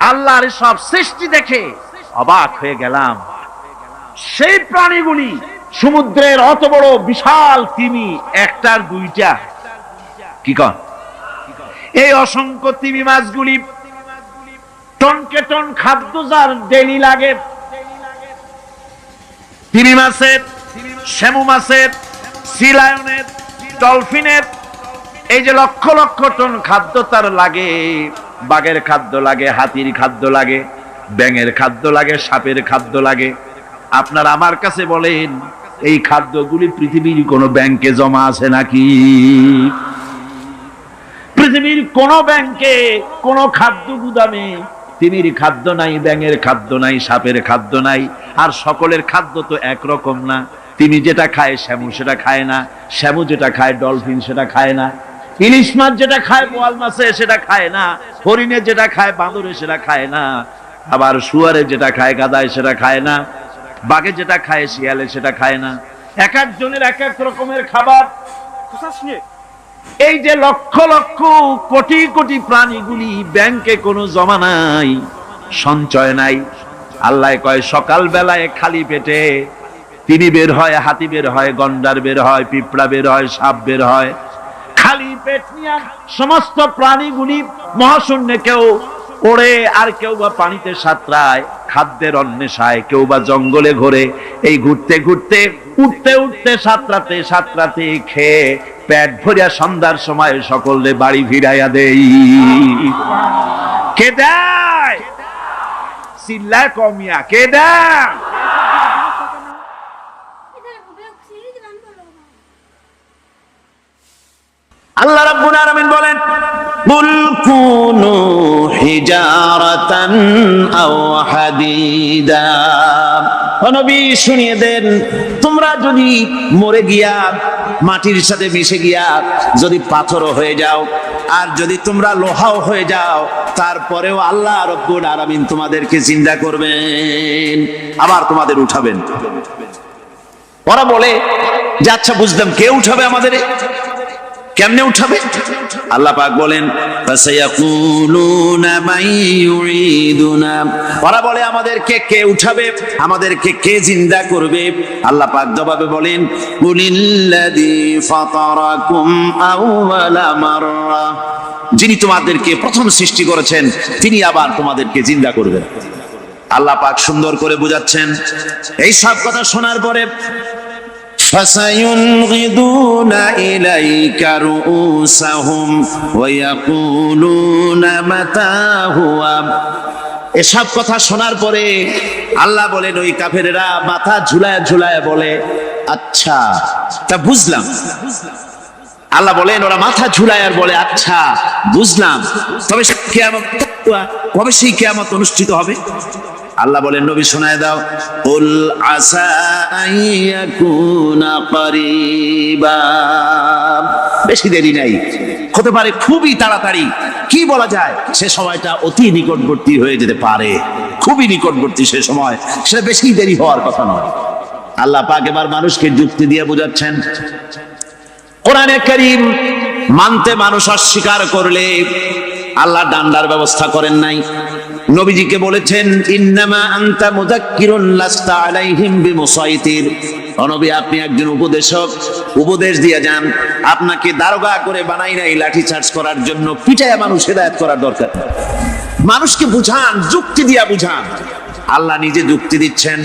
আল্লাহর সব সৃষ্টি দেখে অবাক হয়ে গেলাম। সেই প্রাণীগুলি, সমুদ্রের অত বড় বিশাল তিমি, 1-2টা কি কন? এই অসংখ্য তিমি মাছগুলি টনকে টন খাদ্য যার ডেলি লাগে। তিমি মাছের, শ্যামু মাছের, সি লায়নের, ডলফিনের, এই যে লক্ষ লক্ষ টন খাদ্য তার লাগে। বাঘের খাদ্য লাগে, হাতির খাদ্য লাগে, ব্যাঙের খাদ্য লাগে, সাপের খাদ্য লাগে। আপনারা আমার কাছে বলেন, এই খাদ্যগুলি পৃথিবীর কোন ব্যাংকে জমা আছে নাকি? পৃথিবীর কোন ব্যাংকে, কোন খাদ্য গুদামে তিমির খাদ্য নাই, ব্যাঙের খাদ্য নাই, সাপের খাদ্য নাই, আর সকলের খাদ্য তো একরকম না। তিমি যেটা খায় শ্যামু সেটা খায় না, শ্যামু যেটা খায় ডলফিন সেটা খায় না, ইলিশ মাছ যেটা খায় বোয়াল মাছে সেটা খায় না, হরিণের যেটা খায় বাঁদরে সেটা খায় না, আবার শুয়ারে যেটা খায় গাদায় সেটা খায় না, বাঘে যেটা খায় শিয়ালে সেটা খায় না। এক একজনের এক এক রকমের খাবার। এই যে লক্ষ লক্ষ কোটি কোটি প্রাণীগুলি, ব্যাংকে কোনো জমা নাই, সঞ্চয় নাই। আল্লাহ কয় সকাল বেলায় খালি পেটে তিনি বের হয়, হাতি বের হয়, গন্ডার বের হয়, পিঁপড়া বের হয়, সাপ বের হয়। খালি পেট নিয়ে সমস্ত প্রাণীগুলি মহাশূন্যে কেউ ওড়ে, আর কেউ বা পানিতে সাঁতরায়, খাদ্যের অন্বেষায়, কেউ বা জঙ্গলে ঘোরে। এই ঘুরতে ঘুরতে, উঠতে উঠতে, সাঁতরাতে সাঁতরাতে, খেয়ে পেট ভরিয়া সন্ধ্যার সময় সকলে বাড়ি ফিরাইয়া দেই। কে দেয়? চিল্লায় কমিয়া কে দেয়? আল্লাহ রাব্বুল আলামিন বলেন, কুল কুনু হিজারাতান আও হাদিদা। নবী শুনিয়ে দেন, তোমরা যদি মরে গিয়া মাটির সাথে মিশে গিয়া যদি পাথরও হয়ে যাও, আর যদি তোমরা লোহাও হয়ে যাও, তারপরেও আল্লাহ রাব্বুল আলামিন তোমাদেরকে জিন্দা করবেন, আবার তোমাদের উঠাবেন। ওরা বলে যে আচ্ছা বুঝলাম, কে উঠাবে আমাদের? কেমনে উঠাবে? আল্লাহ পাক বলেন, ফাসায়াকুলুনা মাইয়ুইদুনা। ওরা বলে আমাদেরকে কে উঠাবে, আমাদেরকে কে জিন্দা করবে? আল্লাহ পাক জবাবে বলেন, কুলিল্লাযী ফাতারাকুম আউওয়ালা মাররা। যিনি তোমাদেরকে প্রথম সৃষ্টি করেছেন তিনি আবার তোমাদেরকে জিন্দা করবেন। আল্লাহ পাক সুন্দর করে বুঝাচ্ছেন। এই সব কথা শোনার পরে فَسَيُنْغِضُونَ إِلَيْكَ رُؤُوسَهُمْ وَيَقُولُونَ مَتَى هُوَ। এসব কথা শোনার পরে আল্লাহ বলেন, ওই কাফেরেরা মাথা ঝুলায় ঝুলায় বলে, আচ্ছা তা বুঝলাম। আল্লাহ বলেন, ওরা মাথা ঝুলায় আর বলে, আচ্ছা বুঝলাম, তবে কিয়ামত কবে সেই কিয়ামত অনুষ্ঠিত হবে? আল্লাহ বলেন, নবী শোনায় দাও, কুল আসা আইয়াকুনা করিবা। বেশি দেরি নাই, হতে পারে খুবই তাড়াতাড়ি। কি বলা যায়, সে সময়টা অতি নিকটবর্তী হয়ে যেতে পারে, খুবই নিকটবর্তী সে সময়, সেটা বেশি দেরি হওয়ার কথা নয়। আল্লাহ পাক এবার মানুষকে যুক্তি দিয়ে বোঝাচ্ছেন। কোরআনে কারীম মানতে মানুষ অস্বীকার করলে আল্লাহ ডান্ডার ব্যবস্থা করেন নাই। নবীজিকে বলেছেন, ইন্নামা আনতা মুযাক্কিরুন লাস্তা আলাইহিম বিমুসাইতির। নবী, আপনি একজন উপদেশক, উপদেশ দিয়ে যান। আপনাকে দারোগা করে বানাই নাই লাঠি চার্জ করার জন্য, পিটায়া মানুষ হেদায়েত করার দরকার। মানুষকে বুঝান, যুক্তি দিয়া বুঝান। আল্লাহ নিজে যুক্তি দিচ্ছেন,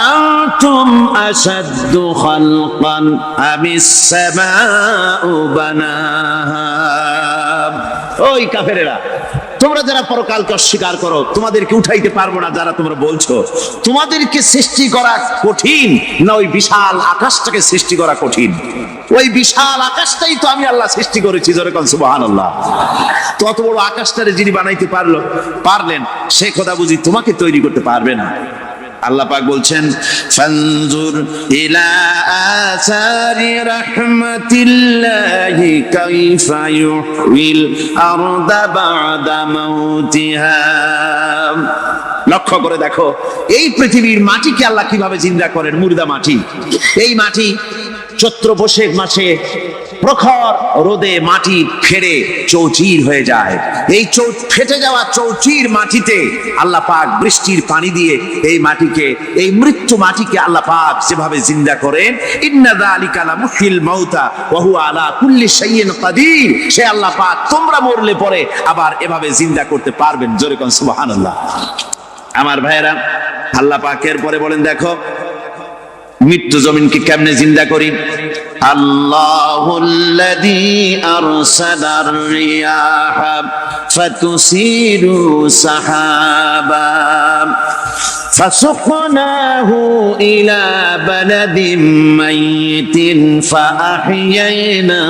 আনতুম আশাদ্দু খালকান আমিস সামাউ বানাহা। ওই কাফেরেরা, তোমরা যারা পরকালকে অস্বীকার করো, তোমাদেরকে উঠাইতে পারবো না যারা তোমরা বলছো, তোমাদেরকে সৃষ্টি করা কঠিন না ওই বিশাল আকাশটাকে সৃষ্টি করা কঠিন? ওই বিশাল আকাশটাই তো আমি আল্লাহ সৃষ্টি করেছি, জোরে কোন সুবহানাল্লাহ। তত বড় আকাশটারে যিনি বানাইতে পারলেন, সে কথা বুঝি তোমাকে তৈরি করতে পারবে না? আল্লাহ পাক বলছেন, ফানজুর ইলা আসারি রাহমাতিল্লাহি কাইফা ইউহিল আরদা বাদা মাউতিহা। লক্ষ্য করে দেখো, এই পৃথিবীর মাটিকে আল্লাহ কিভাবে জিন্দা করেন, মুর্দা মাটি। এই মাটি চৈত্র বৈশাখ মাসে প্রখর রোদে মাটি ফেটে চৌচির হয়ে যায়। এই ফেটে যাওয়া চৌচির মাটিতে আল্লাহ পাক বৃষ্টির পানি দিয়ে এই মাটিকে, এই মৃত্যু মাটিকে আল্লাহ পাক যেভাবে জিন্দা করেন, ইন্না যালিকা লামুহিল মাউতা ওয়া হুয়া আলা কুল্লি শাইইন কাদির। সে আল্লাহ পাক তোমরা মরলে পরে আবার এভাবে জিন্দা করতে পারবেন, জোরে কোন সুবহানাল্লাহ। আমার ভাইয়েরা, আল্লাহ পাকের পরে বলেন, দেখো মৃত্যু জমিনকে কেমনে জিন্দা করি। আল্লাহুল্লাযী আরসালার রিয়াহা ফাতুসিরু সাহাবা। فسقناه إلى بلد ميت فأحيينا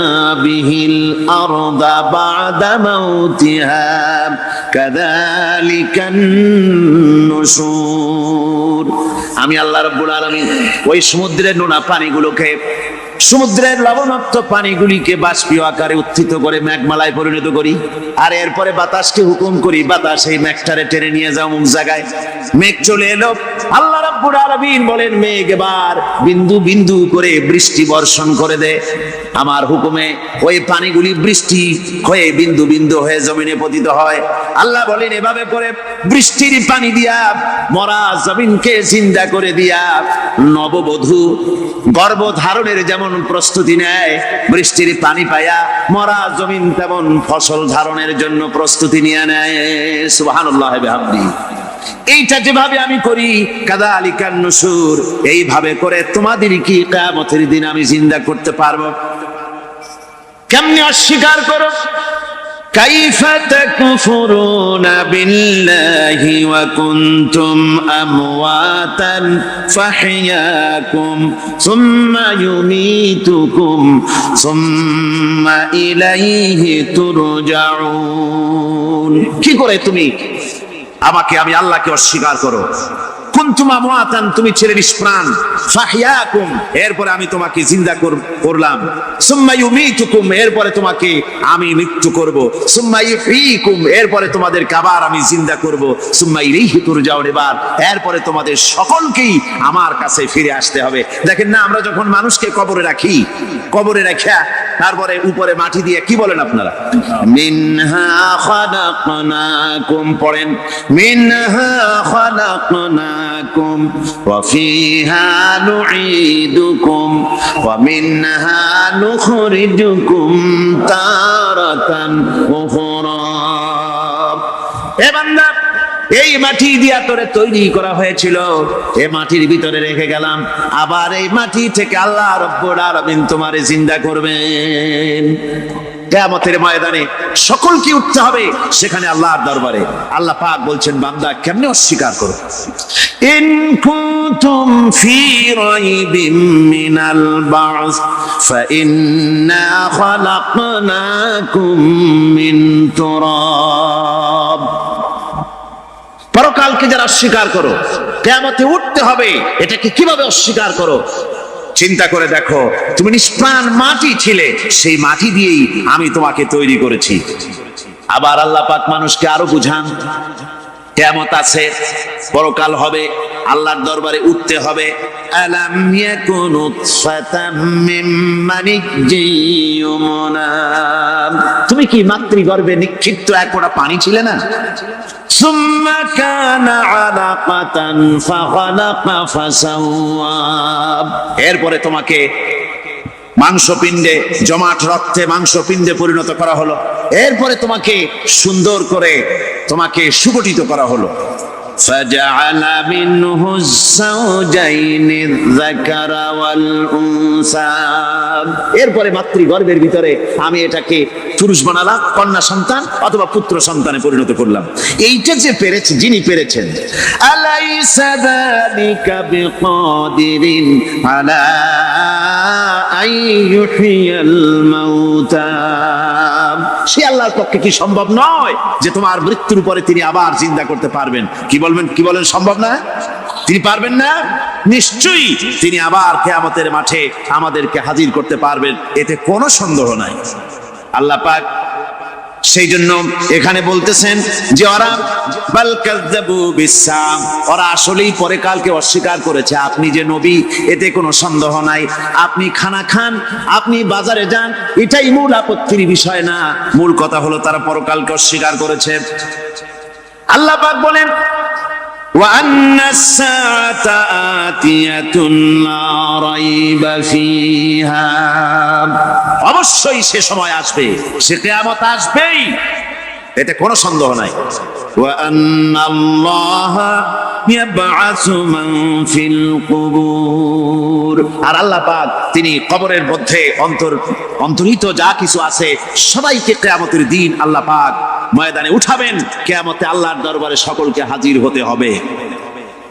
به الأرض بعد موتها كذلك النشور আমি আল্লাহ রাব্বুল আলামিন ওই সমুদ্রের নোনা পানিগুলোকে, সমুদ্রের লবণাক্ত পানিগুলিকে বাষ্পীয় আকারে উত্থিত করে মেঘমালায় পরিণত করি, আর এরপরে বাতাসকে হুকুম করি, বাতাস এই মেঘটারে টেনে নিয়ে যাও অমুক জায়গায়। মেঘ চলে এলো, আল্লাহ রাব্বুল আলামিন বলেন মেঘ এবার বিন্দু বিন্দু করে বৃষ্টি বর্ষণ করে দে। আমার হুকুমে ওই পানিগুলি বৃষ্টি হয়ে বিন্দু বিন্দু হয়ে জমিনে পতিত হয়। আল্লাহ বলেন এভাবে করে বৃষ্টির পানি দিয়া মরা জমিনকে জিন্দা করে দিয়া নববধূ গর্ভধারণের যেমন প্রস্তুতি নেয়, বৃষ্টির পানি পায়া মরা জমিন তেমন ফসল ধারণের জন্য প্রস্তুতি নিয়ে নেয়। সুবহানাল্লাহ বিহামদিহি। এইটা যেভাবে আমি করি কাযালিকান নুশুর, এইভাবে করে তোমাদের কি কিয়ামতের দিন আমি জিন্দা করতে পারবো? কেমনে অস্বীকার করো? কাইফা তাকফুরুনা বিল্লাহি ওয়া কুনতুম আমওয়াতান ফাহইয়াকুম সুম্মা ইউমীতুকুম সুম্মা ইলাইহি তুরজাউন। কি করে তুমি আমাকে, আমি আল্লাহকে অস্বীকার করো? কুনতুম আমওয়াতান, তুমি ছিলে নিষ্প্রাণ, ফাহইয়াকুম, এরপরে আমি তোমাকে জিন্দা করলাম, সুম্মা ইউমীতুকুম, এরপরে তোমাকে আমি মৃত্যু করব, সুম্মা ইহয়ীকুম, এরপরে তোমাদেরকে আবার আমি জিন্দা করব, সুম্মা ইলাইহি তুরজাউন, এরপরে তোমাদের সকলকেই আমার কাছে ফিরে আসতে হবে। দেখেন না, আমরা যখন মানুষকে কবরে রাখি, কবরে রাখা তারপরে উপরে মাটি দিয়ে কি বলেন আপনারা? মিনহা খালাকনাকুম, পড়েন মিনহা খালাকনাকুম ওয়া ফিহা নুঈদুকুম ওয়া মিনহা নুখরিজুকুম তারাতান উখরা। এ বান্দা, এই মাটি দিয়া তোরে তৈরি করা হয়েছিল, এই মাটির ভিতরে রেখে গেলাম, আবার এই মাটি থেকে আল্লাহ রাব্বুল আলামিন তোমারে জিন্দা করবেন। কিয়ামতের ময়দানে সকলকে উঠতে হবে সেখানে আল্লাহর দরবারে। আল্লাহ পাক বলছেন বান্দা কেমনে অস্বীকার করো? ইন কুনতুম ফি রাইবিম মিনাল বা'স ফাইন্না খালাকনাকুম মিন তুরাব। পরকালকে যারা অস্বীকার করো, কিয়ামতে উঠতে হবে, এটাকে কিভাবে অস্বীকার করো? চিন্তা করে দেখো, তুমি নিষ্প্রাণ মাটি ছিলে, সেই মাটি দিয়েই আমি তোমাকে তৈরি করেছি। আবার আল্লাহ পাক মানুষকে আরো বুঝান, কিয়ামত আছে, পরকাল হবে, আল্লাহর দরবারে উঠতে হবে। আলাম ইয়াকুনু ফাতাম মিন মানিজ্জিয়ুমনা, তুমি কি মাতৃগর্ভে নিক্ষিপ্ত এক ফোঁটা পানি ছিলে না? সুম্মা কানা আলাকাতান ফাখালাকা ফাসাওয়া, এরপরে তোমাকে মাংসপিণ্ডে, জমাট রক্তে মাংসপিণ্ডে পরিণত করা হলো, এরপরে তোমাকে সুন্দর করে তোমাকে সুগঠিত করা হলো। ফাজআলা মিনহু যাওজাইনি যাকারা ওয়াল উনসা, এরপরে মাতৃগর্ভের ভিতরে আমি এটাকে পুরুষ বানালাম, কন্যা সন্তান অথবা পুত্র সন্তানে পরিণত করলাম। এইটা যে পেরেছে, যিনি পেরেছেন, আলাইসা যালিকা বিকাদিরিন আলা আইয়ুহিয়াল মাউতা, সে আল্লাহর পক্ষে কি সম্ভব নয় যে তোমার মৃত্যুর পরে তিনি আবার জিন্দা করতে পারবেন? কি বলবেন, কি বলেন, সম্ভব না? তিনি পারবেন না? নিশ্চয়ই তিনি আবার কিয়ামতের মাঠে আমাদেরকে হাজির করতে পারবেন, এতে কোনো সন্দেহ নাই। আল্লাহ পাক সেই জন্য এখানে বলতেছেন যে ওরা বাল কাযযাবু বিসসাম, ওরা আসলেই পরে কালকে অস্বীকার করেছে। আপনি যে নবী, এতে কোনো সন্দেহ নাই। আপনি খানা খান, আপনি বাজারে যান, এটাই মূল আপত্তির বিষয় না। মূল কথা হলো তারা পরকালকে অস্বীকার করেছে। আল্লাহ পাক বলেন ওয়া আন্নাস সাআতা আতিয়াতুন লা রাইবা ফিহা, অবশ্যই সে সময় আসবে, সে কিয়ামত আসবেই, এতে কোনো সন্দেহ নাই। ওয়া আন্নাল্লাহা ইয়াবআসু মান ফিল কুবুর, আর আল্লাহ পাক তিনি কবরের মধ্যে অন্তর্হিত যা কিছু আছে সবাইকে কিয়ামতের দিন আল্লাহ পাক ময়দানে উঠাবেন। কিয়ামতে আল্লাহর দরবারে সকলকে হাজির হতে হবে।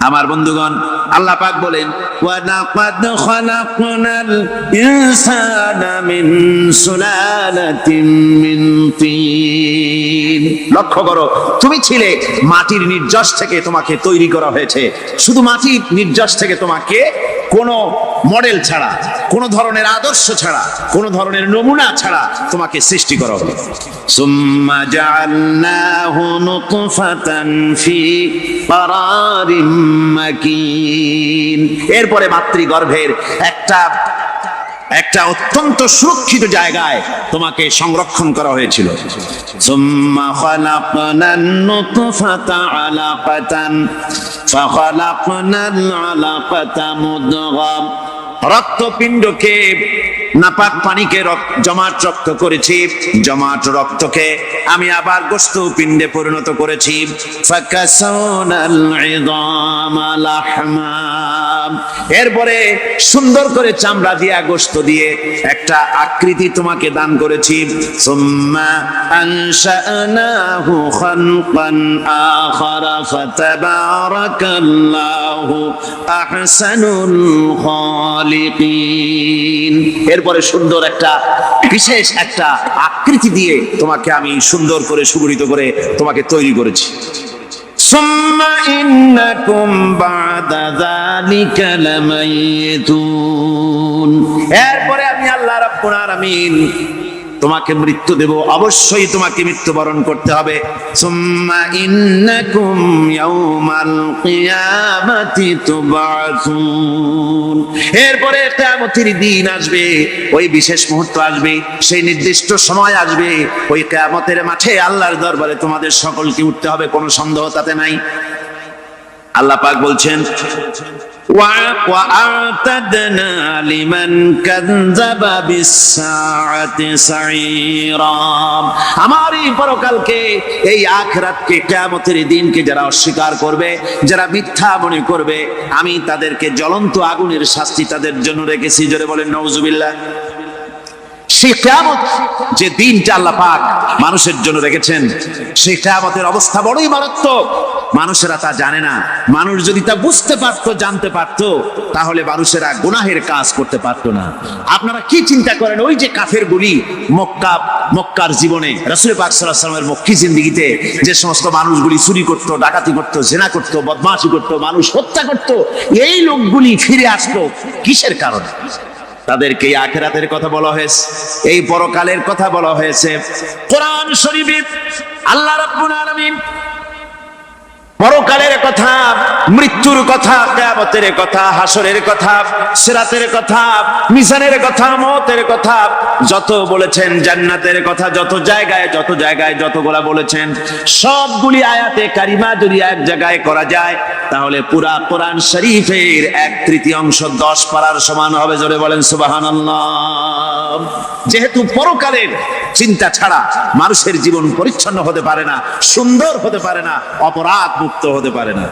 আমার বন্ধুগণ, আল্লাহ পাক বলেন ওয়ালাকাদ খালাকনাল ইনসানা মিন সুলালাতিন মিন তিন। লক্ষ্য করো, তুমি ছিলে মাটির নির্যাস থেকে তোমাকে তৈরি করা হয়েছে। শুধু মাটির নির্যাস থেকে তোমাকে কোনো মডেল ছাড়া, কোনো ধরনের আদর্শ ছাড়া, কোনো ধরনের নমুনা ছাড়া তোমাকে সৃষ্টি করা হলো। সুম্মা জাআলনাহু নুতফাতান ফি ক্বারারিম মাকিন। এরপরে মাতৃগর্ভের একটা অত্যন্ত সুরক্ষিত জায়গায় তোমাকে সংরক্ষণ করা হয়েছিল। সুম্মা খালাকনান নুতফাতা আলাকাতান ফাখালাকনাল আলাকাতা মুদগাম। রক্তপিণ্ডকে, নাপাক পানিকে জমাট রক্ত করেছি, জমাট রক্তকে আমি আবার গোশত পিণ্ডে পরিণত করেছি। ফাকাসাওনাল ইযামা লাহমা। এরপরে সুন্দর করে চামড়া দিয়া, গোশত দিয়ে একটা আকৃতি তোমাকে দান করেছি। সুম্মা আনশানাহু খালকান আখারা ফাতাবারাকাল্লাহু আহসানুল খালিকিন। এরপরে সুন্দর একটা বিশেষ একটা আকৃতি দিয়ে তোমাকে আমি সুন্দর করে সুগঠিত করে তোমাকে তৈরি করেছি। সুম্মা ইন্নাকুম বাদা যালিকা লামাইতুন। এরপরে আমি আল্লাহ রাব্বুল আলামিন তোমাকে মৃত্যু দেব, অবশ্যই তোমাকে মৃত্যুবরণ করতে হবে। সুম্মা ইন্নাকুম ইয়াউমাল কিয়ামাতি তুবআসুন। এরপরে কিয়ামতের দিন আসবে, ওই বিশেষ মুহূর্ত আসবে, সেই নির্দিষ্ট সময় আসবে, ওই কিয়ামতের মাঠে আল্লাহর দরবারে তোমাদের সকলকে উঠতে হবে, কোনো সন্দেহ তাতে নাই। আল্লাহ পাক বলছেন وَأَعْتَدْنَا لِمَنْ كَذَّبَ بِالسَّاعَةِ سَعِيرًا। আমার এই পরকালকে, এই আখিরাতকে, কিয়ামতের দিনকে যারা অস্বীকার করবে, যারা মিথ্যা মনে করবে, আমি তাদেরকে জ্বলন্ত আগুনের শাস্তি তাদের জন্য রেখেছি। জোরে বলেন নাউজুবিল্লাহ। সেই কিয়ামত, যে দিনটা আল্লাহ পাক মানুষের জন্য রেখেছেন, সেই কিয়ামতের অবস্থা বড়ই মারাত্মক। মানুষেরা তা জানে না। মানুষ যদি তা বুঝতে পারতো, জানতে পারতো, তাহলে মানুষেরা গুনাহের কাজ করতে পারতো না। আপনারা কি চিন্তা করেন, ওই যে কাফেরগুলি মক্কার জীবনে, রাসূল পাক সাল্লাল্লাহু আলাইহি ওয়াসাল্লামের মক্কি জিন্দেগিতে যে সমস্ত মানুষগুলি চুরি করতো, ডাকাতি করতো, জিনা করতো, বদমাশি করতো, মানুষ হত্যা করতো, এই লোকগুলি ফিরে আসতো কিসের কারণে? তাদেরকে আখিরাতের কথা বলা হয়েছে, এই পরকালের কথা বলা হয়েছে। কোরআন শরীফে আল্লাহ রাব্বুল আলামিন পরকালের কথা, মৃত্যুর কথা, কিয়ামতের কথা, হাসরের কথা, সিরাতের কথা, মিজানের কথা, মওতের কথা যত বলেছেন, জান্নাতের কথা যত জায়গায় যতগুলা বলেছেন, সবগুলি আয়াতে কারিমা যদি এক জায়গায় করা যায়, তাহলে পুরা কোরআন শরীফের 1/3 10 পারার সমান হবে। জোরে বলেন সুবহানাল্লাহ। যেহেতু পরকালের চিন্তা ছাড়া মানুষের জীবন পরিচ্ছন্ন হতে পারে না, সুন্দর হতে পারে না, অপরাধ মুক্ত হতে পারে না।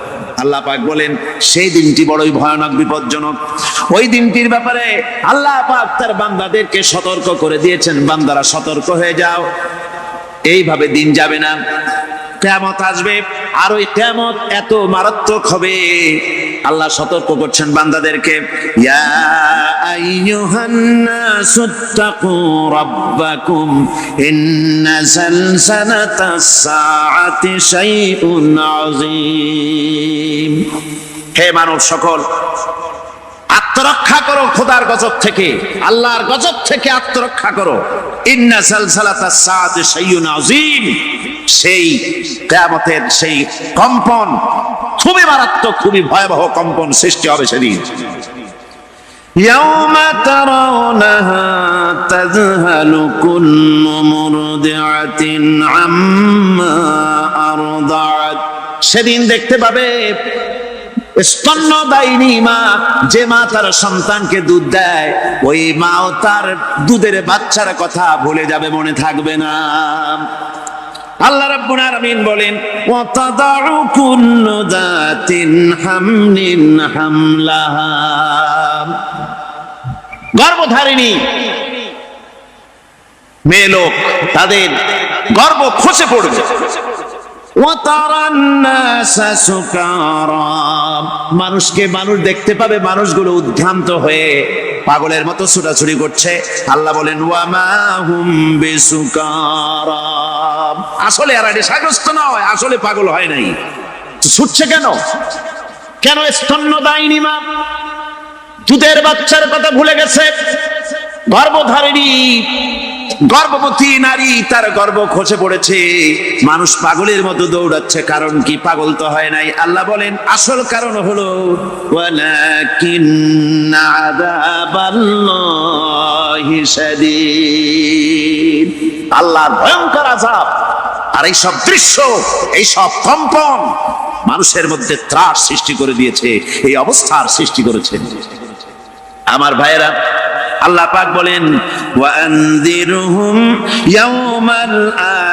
আল্লাহ পাক বলেন সেই দিনটি বড়ই ভয়ানক, বিপজ্জনক। ওই দিনটির ব্যাপারে আল্লাহ পাক তার বান্দাদেরকে সতর্ক করে দিয়েছেন, বান্দারা সতর্ক হয়ে যাও, এইভাবে দিন যাবে না, কিয়ামত আসবে। আর ওই কিয়ামত এত মারাত্মক হবে, আল্লাহ সতর্ক করছেন বান্দাদেরকে। ইয়া আইয়ুহান নাসুত্তাকু রাব্বাকুম ইন্না সালসালাতাস সাআতি শাইউন আযীম। হে মানব সকল, আত্মরক্ষা করো খোদার গজব থেকে, আল্লাহর গজব থেকে আত্মরক্ষা করো। ইন্না সালসালাতাস সাআতি শাইউন আযীম। সেই কিয়ামতের সেই কম্পন খুবই মারাত্মক, খুবই ভয়াবহ কম্পন সৃষ্টি হবে সেদিন। ইয়াউমা তারাউনাহা তাযহালু কুল্লু মুরদিআতিন আম্মা আরদাআত। সেদিন দেখতে পাবে স্তন্যদায়িনী মা, যে মা তার সন্তানকে দুধ দেয়, ওই মাও তার দুধের বাচ্চার কথা ভুলে যাবে, মনে থাকবে না। আল্লাহ রাব্বুল আলামিন বলেন ওয়া তাদাউ কুল্লু যাতিন হামলিন হামলাহা। গর্ভধারিণী মেয়ে লোক, তাদের গর্ভ খসে পড়বে, মানুষকে মানুষ দেখতে পাবে, মানুষগুলো উদ্ভ্রান্ত হয়ে পাগলের মতো ছুটাছুটি করছে। আল্লাহ বলেন ওয়ামা হুম বিসুকারা, আসলে এরা নেশাগ্রস্ত নয়, আসলে পাগল হয় নাই। ছুটছে কেন? কেন স্তন্যদায়িনী মা দুধের বাচ্চার কথা ভুলে গেছে? গর্ভধারিণী গর্ভবতী নারী, তার গর্ভ খসে পড়েছে, মানুষ পাগলের মতো দৌড়াচ্ছে। কারণ কি? পাগল তো হয় নাই। আল্লাহ বলেন আসল কারণ হলো ওয়ালাকিন্না আযাবাল্লাহি শাদীদ, আল্লাহর ভয়ঙ্কর আযাব। আর এই সব দৃশ্য, এই সব কম্পন মানুষের মধ্যে ত্রাস সৃষ্টি করে দিয়েছে, এই অবস্থার সৃষ্টি করেছে। আমার ভাইয়েরা, আল্লাহ পাক বলেন ওয়ানযিরহুম ইয়াওমাল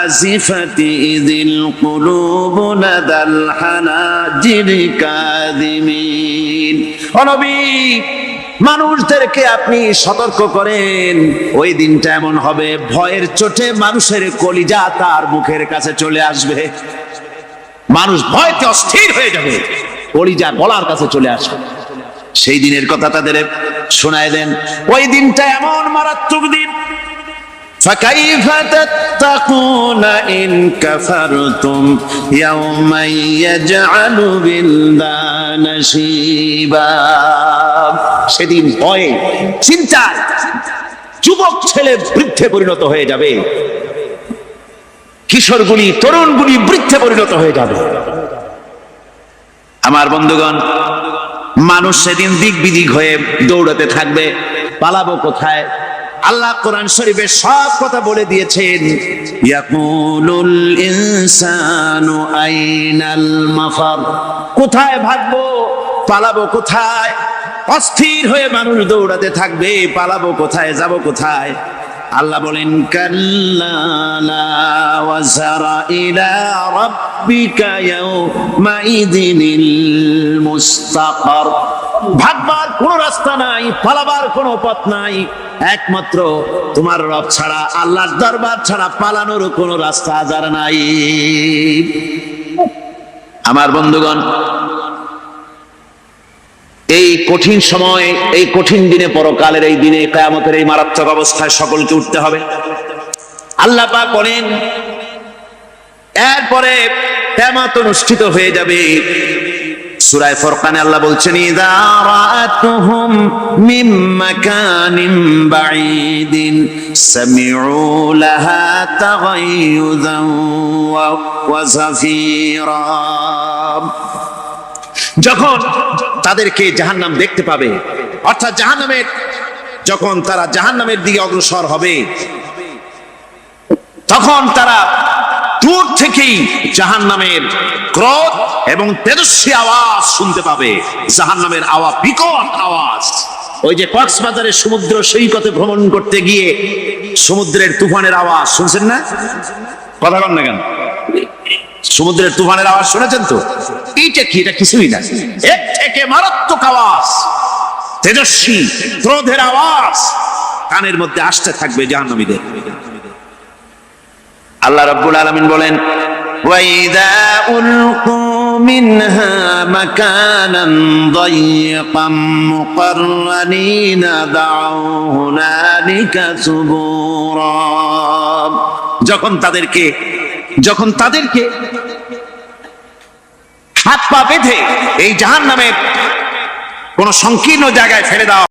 আজিফাতি ইযিল কুলুবু লাদাল হানাজিরি কাযিমিন। ও নবী, মানুষদেরকে আপনি সতর্ক করেন, ওই দিনটা এমন হবে ভয়ের চোটে মানুষের কলিজা তার মুখের কাছে চলে আসবে। মানুষ ভয়তে অস্থির হয়ে যাবে, কলিজা গলার কাছে চলে আসবে। সেই দিনের কথা তাদের শোনায় দেন। ওই দিনটা এমন মারাত্মক দিন। فكيف تتقون إن كفرتم يوما يجعل الولدان شيبا। সেদিন ভয়ে চিন্তায় যুবক ছেলে বৃদ্ধে পরিণত হয়ে যাবে, কিশোরগুলি তরুণগুলি বৃদ্ধে পরিণত হয়ে যাবে। আমার বন্ধুগণ, মানুষ সেদিন দিক বিদিক হয়ে দৌড়াতে থাকবে, পালাবো কোথায়? আল্লাহ কোরআন শরীফে সব কথা বলে দিয়েছেন। ইয়াকুলুল ইনসানু আইনাল মাফার, কোথায় ভাগবো, পালাবো কোথায়? অস্থির হয়ে মানুষ দৌড়াতে থাকবে, পালাবো কোথায়, যাব কোথায়? আল্লাহ বলেন কাল্লা লা ওয়াজারা ইলা রাব্বিকা ইয়াউমাইযিনিল মুস্তাকার। ভাগবার কোনো রাস্তা নাই, পালাবার কোনো পথ নাই, একমাত্র তোমার রব ছাড়া, আল্লাহর দরবার ছাড়া পালানোর কোনো রাস্তা আজার নাই। আমার বন্ধুগণ, এই কঠিন সময়, এই কঠিন দিনে, পরকালের এই দিনে, কিয়ামতের এই মারাত্মক অবস্থায় সকলকে উঠতে হবে। আল্লাহ পাক বলেন এরপরে কিয়ামত অনুষ্ঠিত হয়ে যাবে। সূরা ফুরকানে আল্লাহ বলছেন ইযা রাআতুহুম মিন মাকানিন বাঈদিন সামিউ লাহা তাগায়ুযান ওয়া যাফীরা। যখন তাদেরকে জাহান্নাম দেখতে পাবে, অর্থাৎ জাহান্নামের, যখন তারা জাহান্নামের দিকে অগ্রসর হবে, তখন তারা দূর থেকেই জাহান্নামের ক্রোধ এবং তেজস্বী আওয়াজ শুনতে পাবে। জাহান্নামের আওয়াজ, বিকট আওয়াজ। ওই যে কক্সবাজারের সমুদ্র সৈকতে ভ্রমণ করতে গিয়ে সমুদ্রের তুফানের আওয়াজ শুনছেন না? কথা বল না কেন? সমুদ্রের তুফানের আওয়াজ শুনেছেন তো? এইটা কি? এটা কিছুই না, এর থেকে মারাত্মক আওয়াজ, তেজস্বী ক্রোধের আওয়াজ কানের মধ্যে আসতে থাকবে জাহান্নামীদের। আল্লাহ রাব্বুল আলামিন বলেন ওয়াইদা উলকু মিনহা মাকানান দায়িকাম মুকাররানিনা দাউ হুনালিকা সুবুরা। যখন তাদেরকে হাত পা বেঁধে এই জাহান্নামের কোন সংকীর্ণ জায়গায় ফেলে দেওয়া